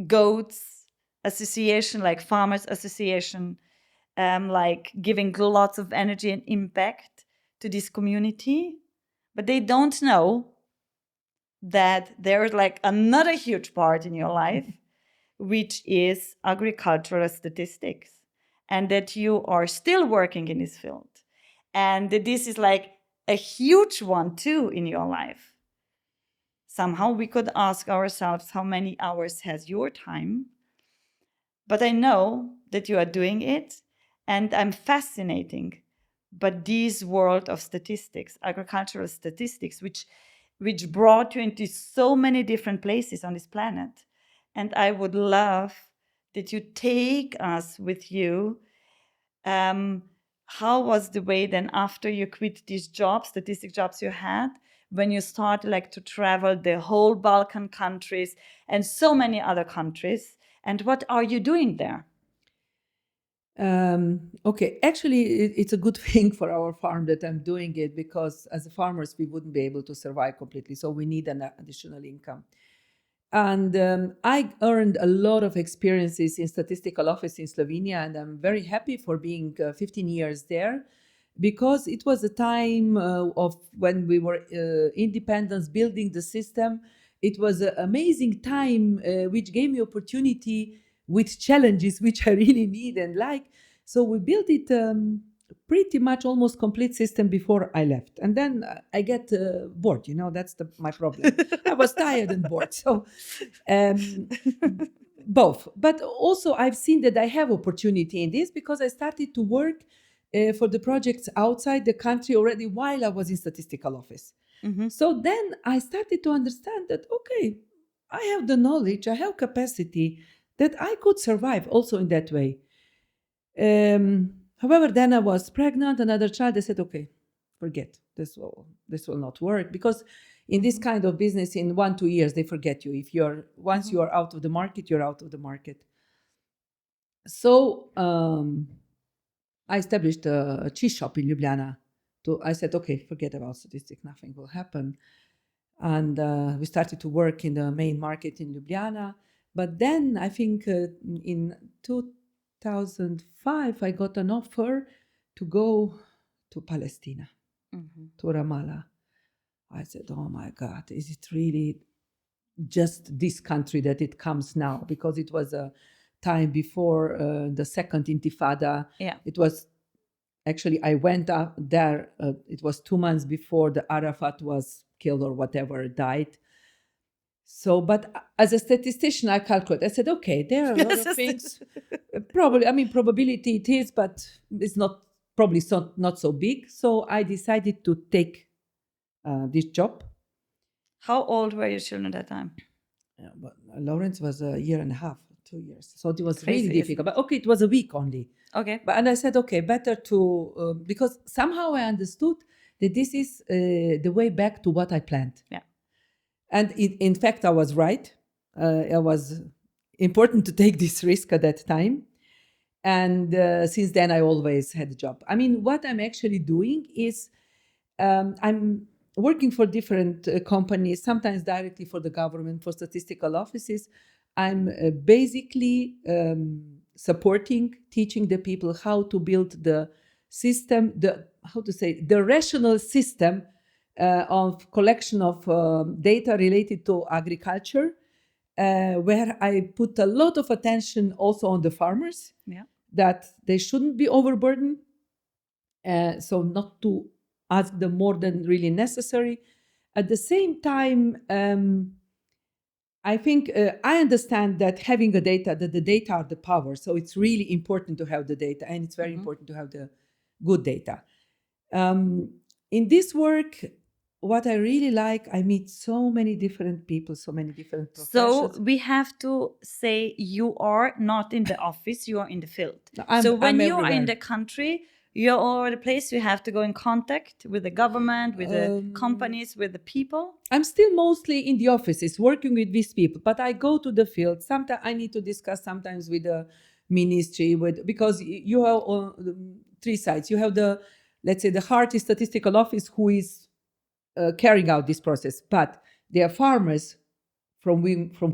goats, association like farmers association, like giving lots of energy and impact to this community. But they don't know that there's like another huge part in your life, which is agricultural statistics, and that you are still working in this field, and that this is like a huge one too in your life. Somehow we could ask ourselves, how many hours has your time? But I know that you are doing it, and I'm fascinating. But this world of statistics, agricultural statistics, which brought you into so many different places on this planet. And I would love that you take us with you. How was the way then after you quit these jobs, statistic jobs you had, when you started like to travel the whole Balkan countries and so many other countries? And what are you doing there? Okay, actually, it's a good thing for our farm that I'm doing it, because as farmers, we wouldn't be able to survive completely. So we need an additional income. And I earned a lot of experiences in statistical office in Slovenia, and I'm very happy for being 15 years there, because it was a time of when we were independence, building the system. It was an amazing time which gave me opportunity with challenges which I really need and like. So we built it pretty much almost complete system before I left. And then I get bored, that's my problem. I was tired and bored. So both. But also I've seen that I have opportunity in this, because I started to work for the projects outside the country already while I was in statistical office. Mm-hmm. So then I started to understand that, okay, I have the knowledge, I have capacity, that I could survive also in that way. However, then I was pregnant, another child. I said, okay, forget this will not work, because in this kind of business, in 1-2 years, they forget you. If once you are out of the market, you're out of the market. So I established a cheese shop in Ljubljana. I said, okay, forget about statistics, nothing will happen. And we started to work in the main market in Ljubljana. But then I think in 2005, I got an offer to go to Palestine, to Ramallah. I said, oh my God, is it really just this country that it comes now? Because it was a time before the second Intifada. Yeah. It was actually, I went up there, it was 2 months before the Arafat was killed or whatever, died. So, but as a statistician, I calculate. I said, okay, there are a lot of things. Probability it is, but it's probably not so big. So I decided to take this job. How old were your children at that time? Yeah, but Lawrence was 1.5 years, 2 years. So it was Crazy, really difficult. But okay, it was a week only. Okay. And I said, okay, better to, because somehow I understood that this is the way back to what I planned. Yeah. And in fact, I was right. important to take this risk at that time. And since then, I always had a job. I mean, what I'm actually doing is I'm working for different companies, sometimes directly for the government, for statistical offices. I'm basically supporting, teaching the people how to build the system, the rational system of collection of data related to agriculture, where I put a lot of attention also on the farmers, that they shouldn't be overburdened, so not to ask them more than really necessary. At the same time, I think I understand that having the data are the power. So it's really important to have the data, and it's very important to have the good data. In this work, what I really like, I meet so many different people, so many different professions. So we have to say you are not in the office, you are in the field. I'm you are in everywhere. the country, you're all over the place, you have to go in contact with the government, with the companies, with the people. I'm still mostly in the offices working with these people, but I go to the field. Sometimes I need to discuss sometimes with the ministry, because you have three sides. You have the, let's say, the Heart Statistical Office, who is carrying out this process, but there are farmers from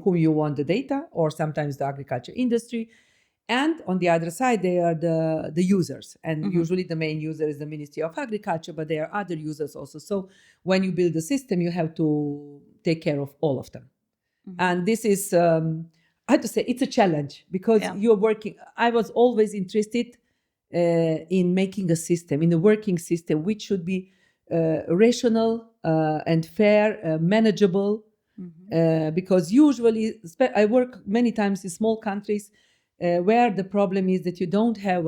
whom you want the data, or sometimes the agriculture industry. And on the other side, they are the users. And usually the main user is the Ministry of Agriculture, but there are other users also. So when you build a system, you have to take care of all of them. And this is, I have to say, it's a challenge, because you're working. I was always interested in making a system, in a working system, which should be rational and fair, manageable, because usually I work many times in small countries where the problem is that you don't have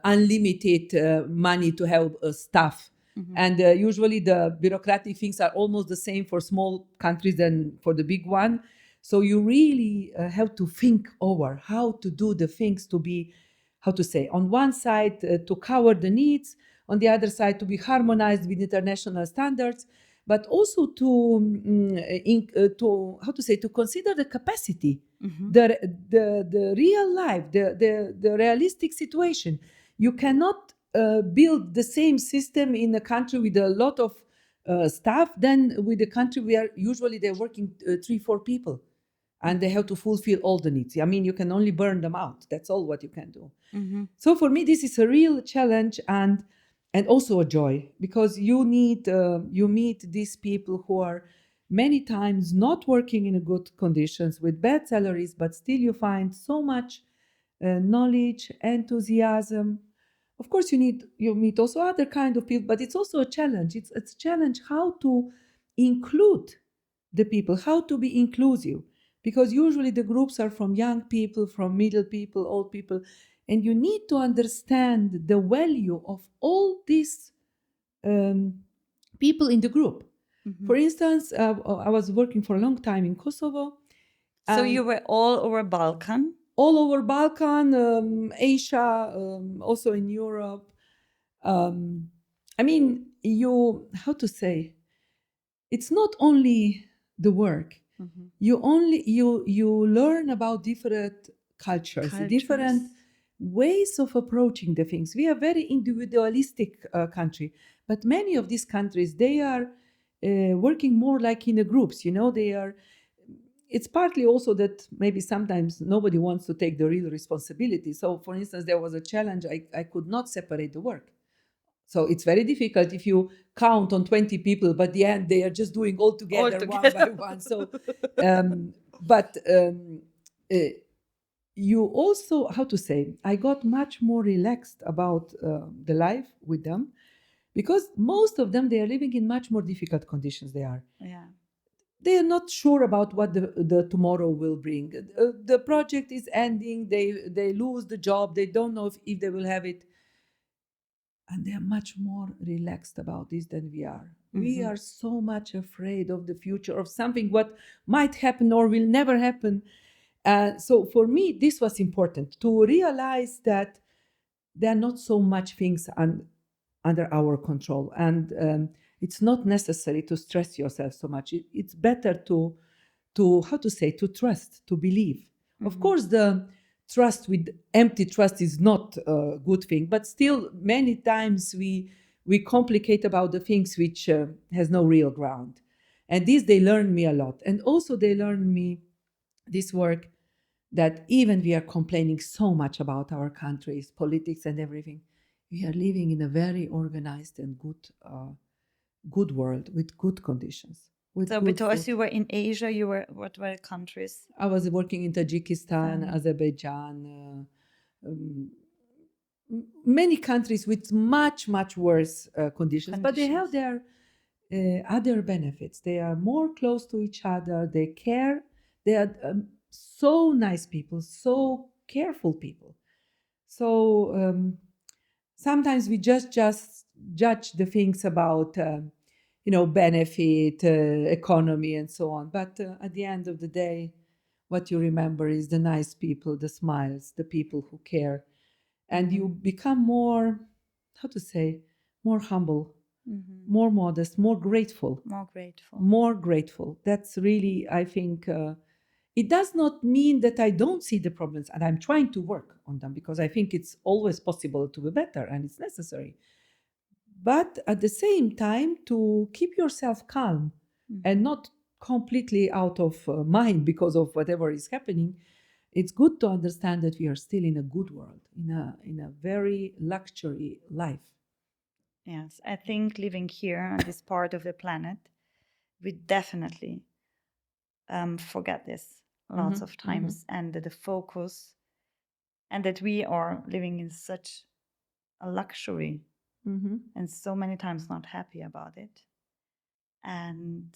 unlimited money to have staff. And usually the bureaucratic things are almost the same for small countries than for the big one. So you really have to think over how to do the things to be, how to say, on one side to cover the needs, on the other side to be harmonized with international standards, but also to consider the capacity, the real life, the realistic situation. You cannot build the same system in a country with a lot of staff than with a country where usually they're working 3-4 people, and they have to fulfill all the needs. I mean, you can only burn them out. That's all what you can do. So for me, this is a real challenge and also a joy, because you meet these people who are many times not working in good conditions with bad salaries, but still you find so much knowledge, enthusiasm. Of course, you meet also other kind of people, but it's also a challenge. It's a challenge how to include the people, how to be inclusive, because usually the groups are from young people, from middle people, old people, and you need to understand the value of all these people in the group. For instance, I was working for a long time in Kosovo. So you were all over Balkan? All over Balkan, Asia, also in Europe. I mean, how to say, it's not only the work. You learn about different cultures, different ways of approaching the things. We are a very individualistic country, but many of these countries, they are working more like in the groups. It's partly also that maybe sometimes nobody wants to take the real responsibility. So, for instance, there was a challenge. I could not separate the work. So it's very difficult if you count on 20 people, but at the end they are just doing all together. One by one. So, you also, how to say, I got much more relaxed about the life with them, because most of them, they are living in much more difficult conditions. They are not sure about what the tomorrow will bring. The project is ending. They lose the job. They don't know if they will have it. And they are much more relaxed about this than we are. We are so much afraid of the future, of something what might happen or will never happen. So for me, this was important to realize that there are not so much things under our control. And it's not necessary to stress yourself so much. It's better to trust, to believe. Of course, the trust with empty trust is not a good thing, but still many times we complicate about the things which has no real ground. And this they learned me a lot. And also they learned me this work that even we are complaining so much about our countries, politics and everything, we are living in a very organized and good world with good conditions. With So good because food. you were in Asia, what were countries? I was working in Tajikistan, Azerbaijan, many countries with much, much worse conditions, but they have their other benefits. They are more close to each other, they care, they are so nice people, so careful people. So sometimes we just judge the things about benefit, economy, and so on. But at the end of the day, what you remember is the nice people, the smiles, the people who care, and you become more, how to say, more humble, more modest, more grateful. More grateful. That's really, I think, it does not mean that I don't see the problems, and I'm trying to work on them because I think it's always possible to be better and it's necessary. But at the same time, to keep yourself calm and not completely out of mind because of whatever is happening, it's good to understand that we are still in a good world, in a very luxury life. Yes, I think living here on this part of the planet, we definitely forget this lots of times, and that the focus, and that we are living in such a luxury, and so many times not happy about it, and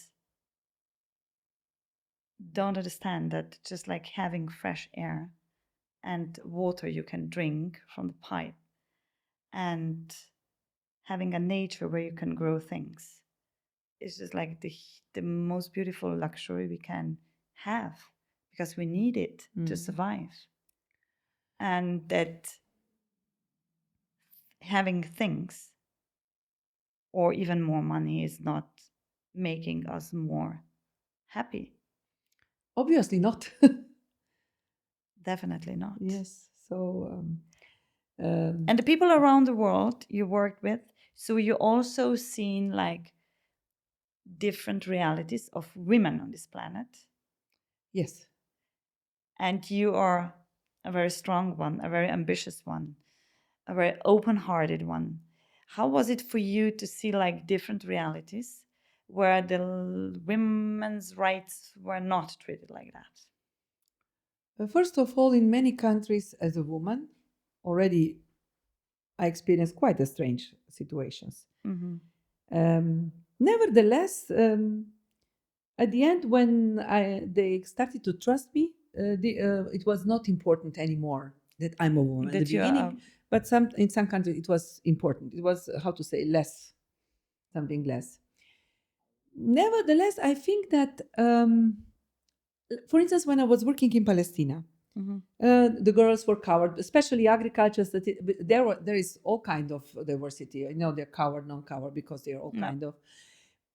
don't understand that just like having fresh air and water you can drink from the pipe, and having a nature where you can grow things, is just like the most beautiful luxury we can have, because we need it to survive. And that having things or even more money is not making us more happy. Obviously not. Definitely not. Yes. So and the people around the world you worked with, so you also seen like different realities of women on this planet. Yes. And you are a very strong one, a very ambitious one, a very open-hearted one. How was it for you to see like different realities where the women's rights were not treated like that? First of all, in many countries, as a woman, already I experienced quite a strange situations. Nevertheless, at the end, when they started to trust me, it was not important anymore that I'm a woman at the beginning. But in some countries, it was important. It was, how to say, less, something less. Nevertheless, I think that, for instance, when I was working in Palestine, the girls were covered, especially agriculture. There is all kind of diversity. They're covered, non-covered, because they're all kind of.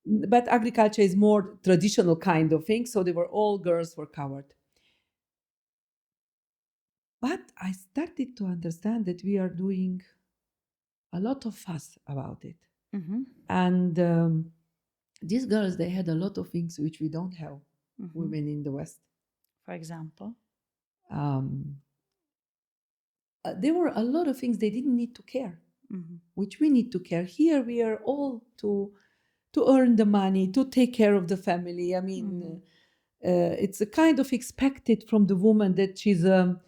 But agriculture is more traditional kind of thing, so all girls were covered. But I started to understand that we are doing a lot of fuss about it. And these girls, they had a lot of things which we don't have, women in the West. For example? There were a lot of things they didn't need to care, which we need to care. Here we are all to earn the money, to take care of the family. I mean, it's a kind of expected from the woman that she's a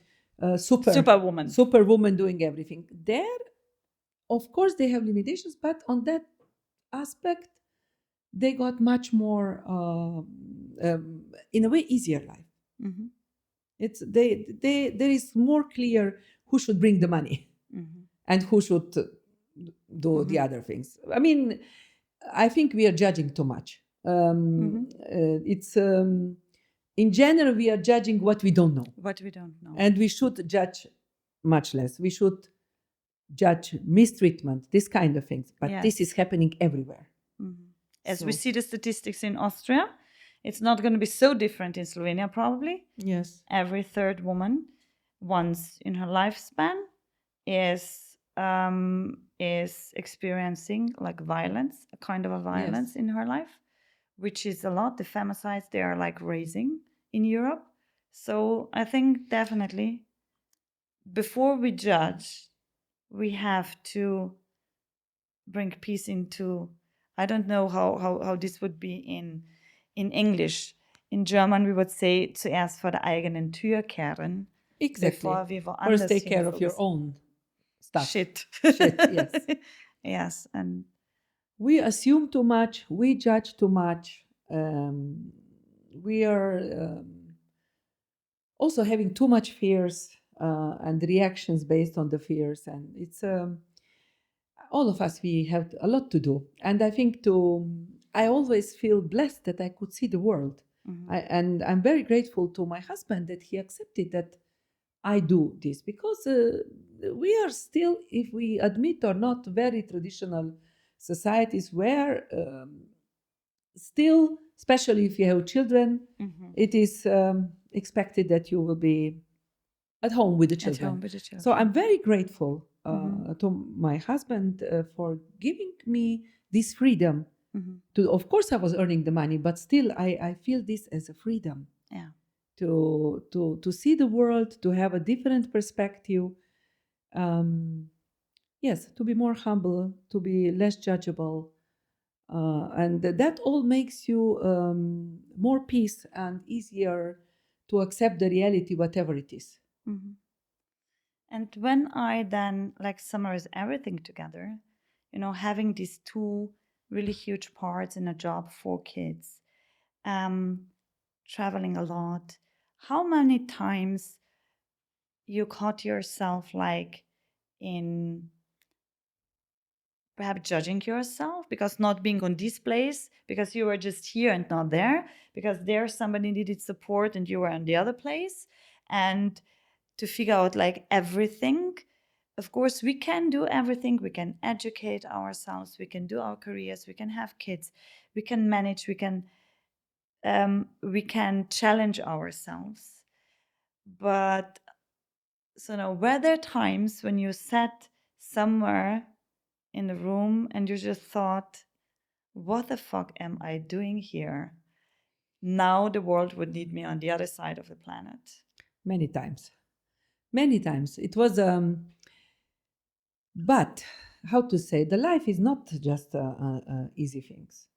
superwoman doing everything. There, of course, they have limitations, but on that aspect, they got much more, in a way, easier life. There is more clear who should bring the money and who should do the other things. I mean, I think we are judging too much. It's in general, we are judging what we don't know. And we should judge much less. We should judge mistreatment, this kind of things. But this is happening everywhere. As we see the statistics in Austria, It's not going to be so different in Slovenia, probably. Yes. Every third woman, once in her lifespan, is experiencing like violence, a kind of a violence in her life, which is a lot. The femicides, they are like raising in Europe. So I think definitely before we judge, we have to bring peace into, I don't know how this would be in English. In German, we would say zuerst vor der eigenen Tür kehren. Exactly. Bevor wir woanders First take care of your own stuff. Shit. Yes. Yes, and we assume too much, we judge too much, we are also having too much fears and reactions based on the fears, and it's all of us, we have a lot to do. And I think I always feel blessed that I could see the world. And I'm very grateful to my husband that he accepted that I do this, because we are still, if we admit or not, very traditional societies where still, especially if you have children, it is expected that you will be at home with the children. So I'm very grateful to my husband for giving me this freedom. To, of course, I was earning the money, but still I feel this as a freedom. Yeah. To see the world, to have a different perspective. Yes, to be more humble, to be less judgeable. And that all makes you more peace and easier to accept the reality, whatever it is. And when I then like summarize everything together, having these two really huge parts in a job, 4 kids, traveling a lot, how many times you caught yourself like in perhaps judging yourself because not being on this place, because you were just here and not there, because there somebody needed support and you were in the other place, and to figure out like everything. Of course, we can do everything. We can educate ourselves. We can do our careers. We can have kids. We can manage. We can challenge ourselves. But so now, were there times when you sat somewhere in the room and you just thought, what the fuck am I doing here? Now the world would need me on the other side of the planet. Many times. It was, but how to say, the life is not just easy things.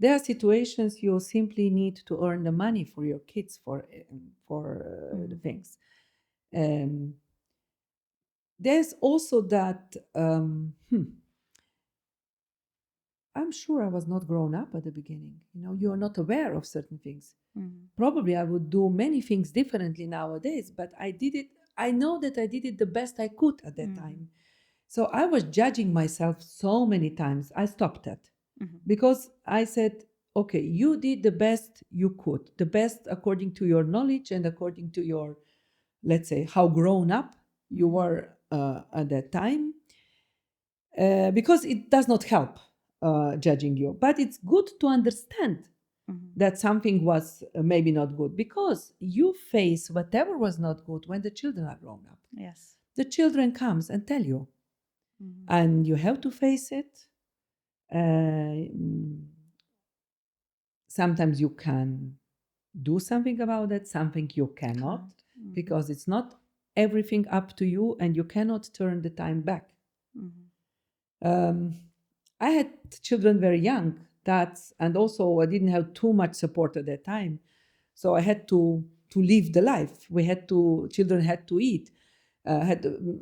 There are situations you simply need to earn the money for your kids, for the things. There's also that, I'm sure I was not grown up at the beginning. You are not aware of certain things. Probably I would do many things differently nowadays, but I know that I did it the best I could at that time. So I was judging myself so many times. I stopped that because I said, okay, you did the best you could, the best according to your knowledge and according to your, let's say, how grown up you were at that time, because it does not help judging you. But it's good to understand that something was maybe not good, because you face whatever was not good when the children are grown up. Yes. The children comes and tell you, and you have to face it. Sometimes you can do something about it, something you cannot, because it's not everything up to you, and you cannot turn the time back. I had children very young, and also I didn't have too much support at that time, so I had to live the life. Children had to eat.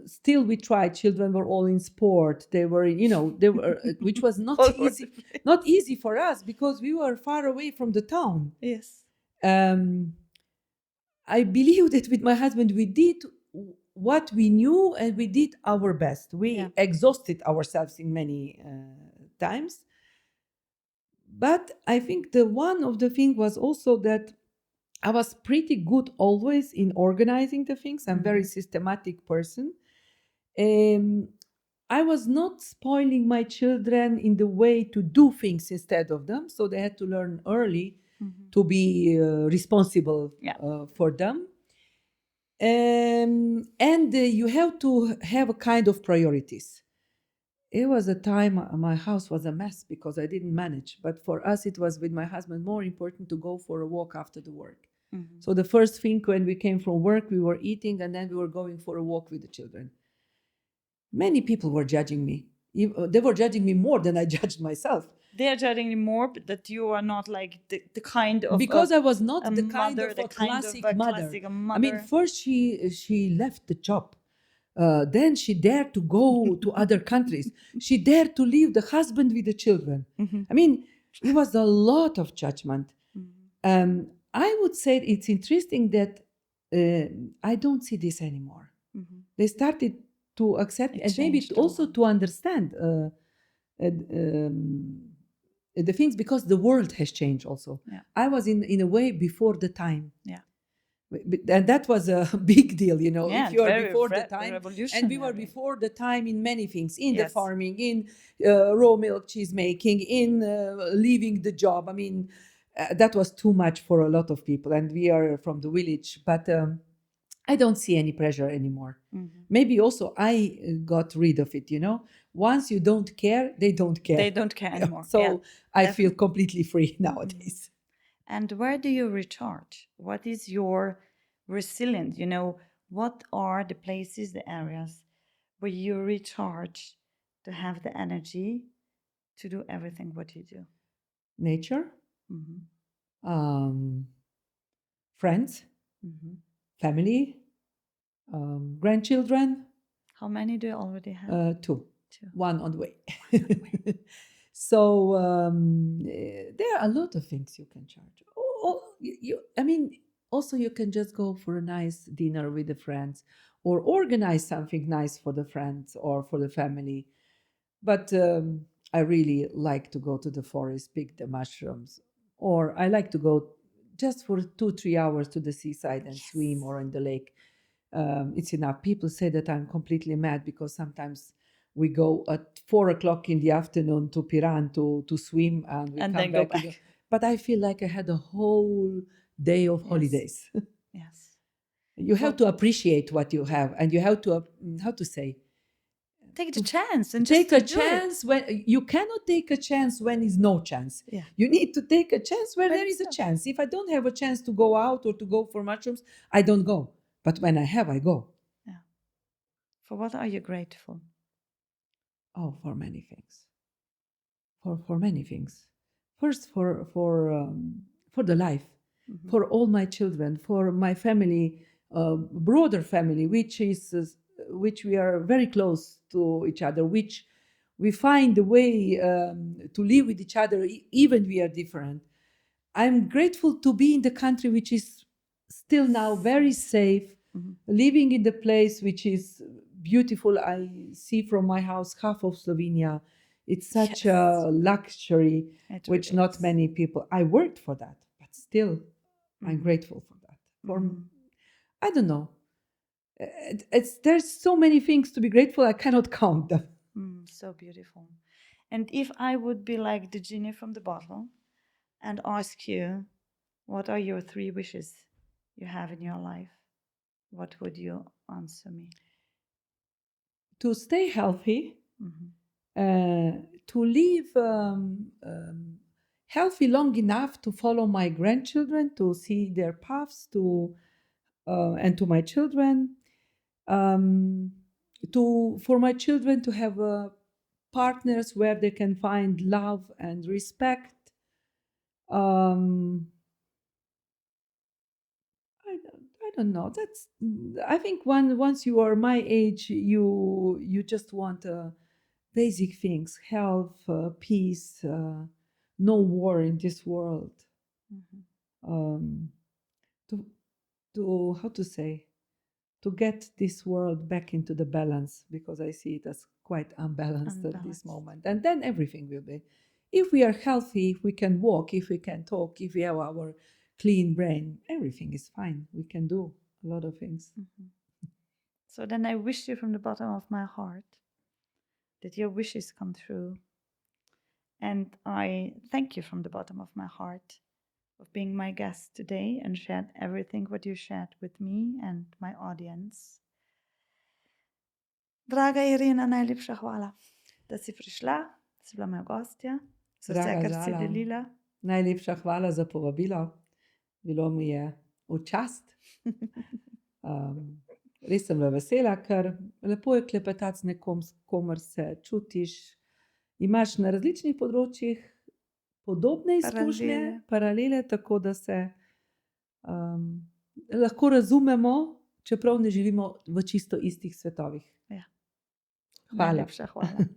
Still we tried. Children were all in sport. They were, which was not easy. Not easy for us because we were far away from the town. Yes. I believe that with my husband we did what we knew, and we did our best. We exhausted ourselves in many times. But I think one of the things was also that I was pretty good always in organizing the things. I'm a very systematic person. I was not spoiling my children in the way to do things instead of them. So they had to learn early to be responsible for them. And you have to have a kind of priorities. It was a time my house was a mess because I didn't manage. But for us, it was with my husband more important to go for a walk after the work. So the first thing when we came from work, we were eating and then we were going for a walk with the children. Many people were judging me. They were judging me more than I judged myself. They're judging you more, but that you are not like the kind of because I was not a the mother, kind of the a kind of classic a mother. classic I mother. mean, first she left the job. Then she dared to go to other countries. She dared to leave the husband with the children. I mean, it was a lot of judgment. I would say it's interesting that I don't see this anymore. They started to accept It and maybe changed a also lot. to understand the things, because the world has changed also. Yeah. I was in a way before the time. Yeah. And that was a big deal, you know, Yeah, if you are very before the time. And we were revolutionary. before the time in many things, in the Yes. farming, in raw milk cheese making, in leaving the job. I mean, that was too much for a lot of people. And we are from the village, but I don't see any pressure anymore. Maybe also I got rid of it, you know. Once you don't care, they don't care. They don't care anymore. So Yeah, I feel completely free nowadays. And where do you recharge? What is your resilience? You know, what are the places, the areas where you recharge to have the energy to do everything what you do? Nature, friends, family, grandchildren. How many do you already have? Two. Two. One on the way. So there are a lot of things you can charge. I mean, also you can just go for a nice dinner with the friends, or organize something nice for the friends or for the family. But I really like to go to the forest, pick the mushrooms, or I like to go just for 2-3 hours to the seaside and swim, or in the lake. It's enough. People say that I'm completely mad because sometimes we go at 4 o'clock in the afternoon to Piran to swim, and we And come then go back. back. But I feel like I had a whole day of holidays. Yes. You have to appreciate what you have, and you have to, how to say, Take the chance and take just a do chance when you cannot take a chance when is no chance. Yeah. You need to take a chance where there is a no. chance. If I don't have a chance to go out or to go for mushrooms, I don't go. But when I have, I go. Yeah. For what are you grateful? Oh, for many things. For many things. First, for the life, for all my children, for my family, broader family, which we are very close to each other, which we find a way to live with each other, even we are different. I'm grateful to be in the country which is still now very safe, living in the place which is beautiful. I see from my house half of Slovenia. It's such a luxury, which not many people. I worked for that, but still, I'm grateful for that. For I don't know. There's so many things to be grateful. I cannot count them. So beautiful. And if I would be like the genie from the bottle and ask you, what are your 3 wishes you have in your life? What would you answer me? To stay healthy, to live healthy long enough to follow my grandchildren, to see their paths, and to my children, for my children to have partners where they can find love and respect. I don't know. I think once you are my age, you just want basic things: health, peace, no war in this world. To how to say, to get this world back into the balance, because I see it as quite unbalanced at this moment. And then everything will be. If we are healthy, if we can walk, if we can talk, if we have our clean brain, everything is fine. We can do a lot of things. So then I wish you from the bottom of my heart that your wishes come true. And I thank you from the bottom of my heart of being my guest today and shared everything what you shared with me and my audience. Draga Irena, najlepša hvala, da si prišla, da si bila moja gostja, za vse, Draga kar si Zala, delila. najlepša hvala za povabilo. Bilo mi je v čast. Res sem bila vesela, ker lepo je klepetati z nekom, s komer se čutiš. Imaš na različnih področjih podobne izkušnje, paralele, tako da se lahko razumemo, čeprav ne živimo v čisto istih svetovih. Ja. Hvala. Najlepša hvala.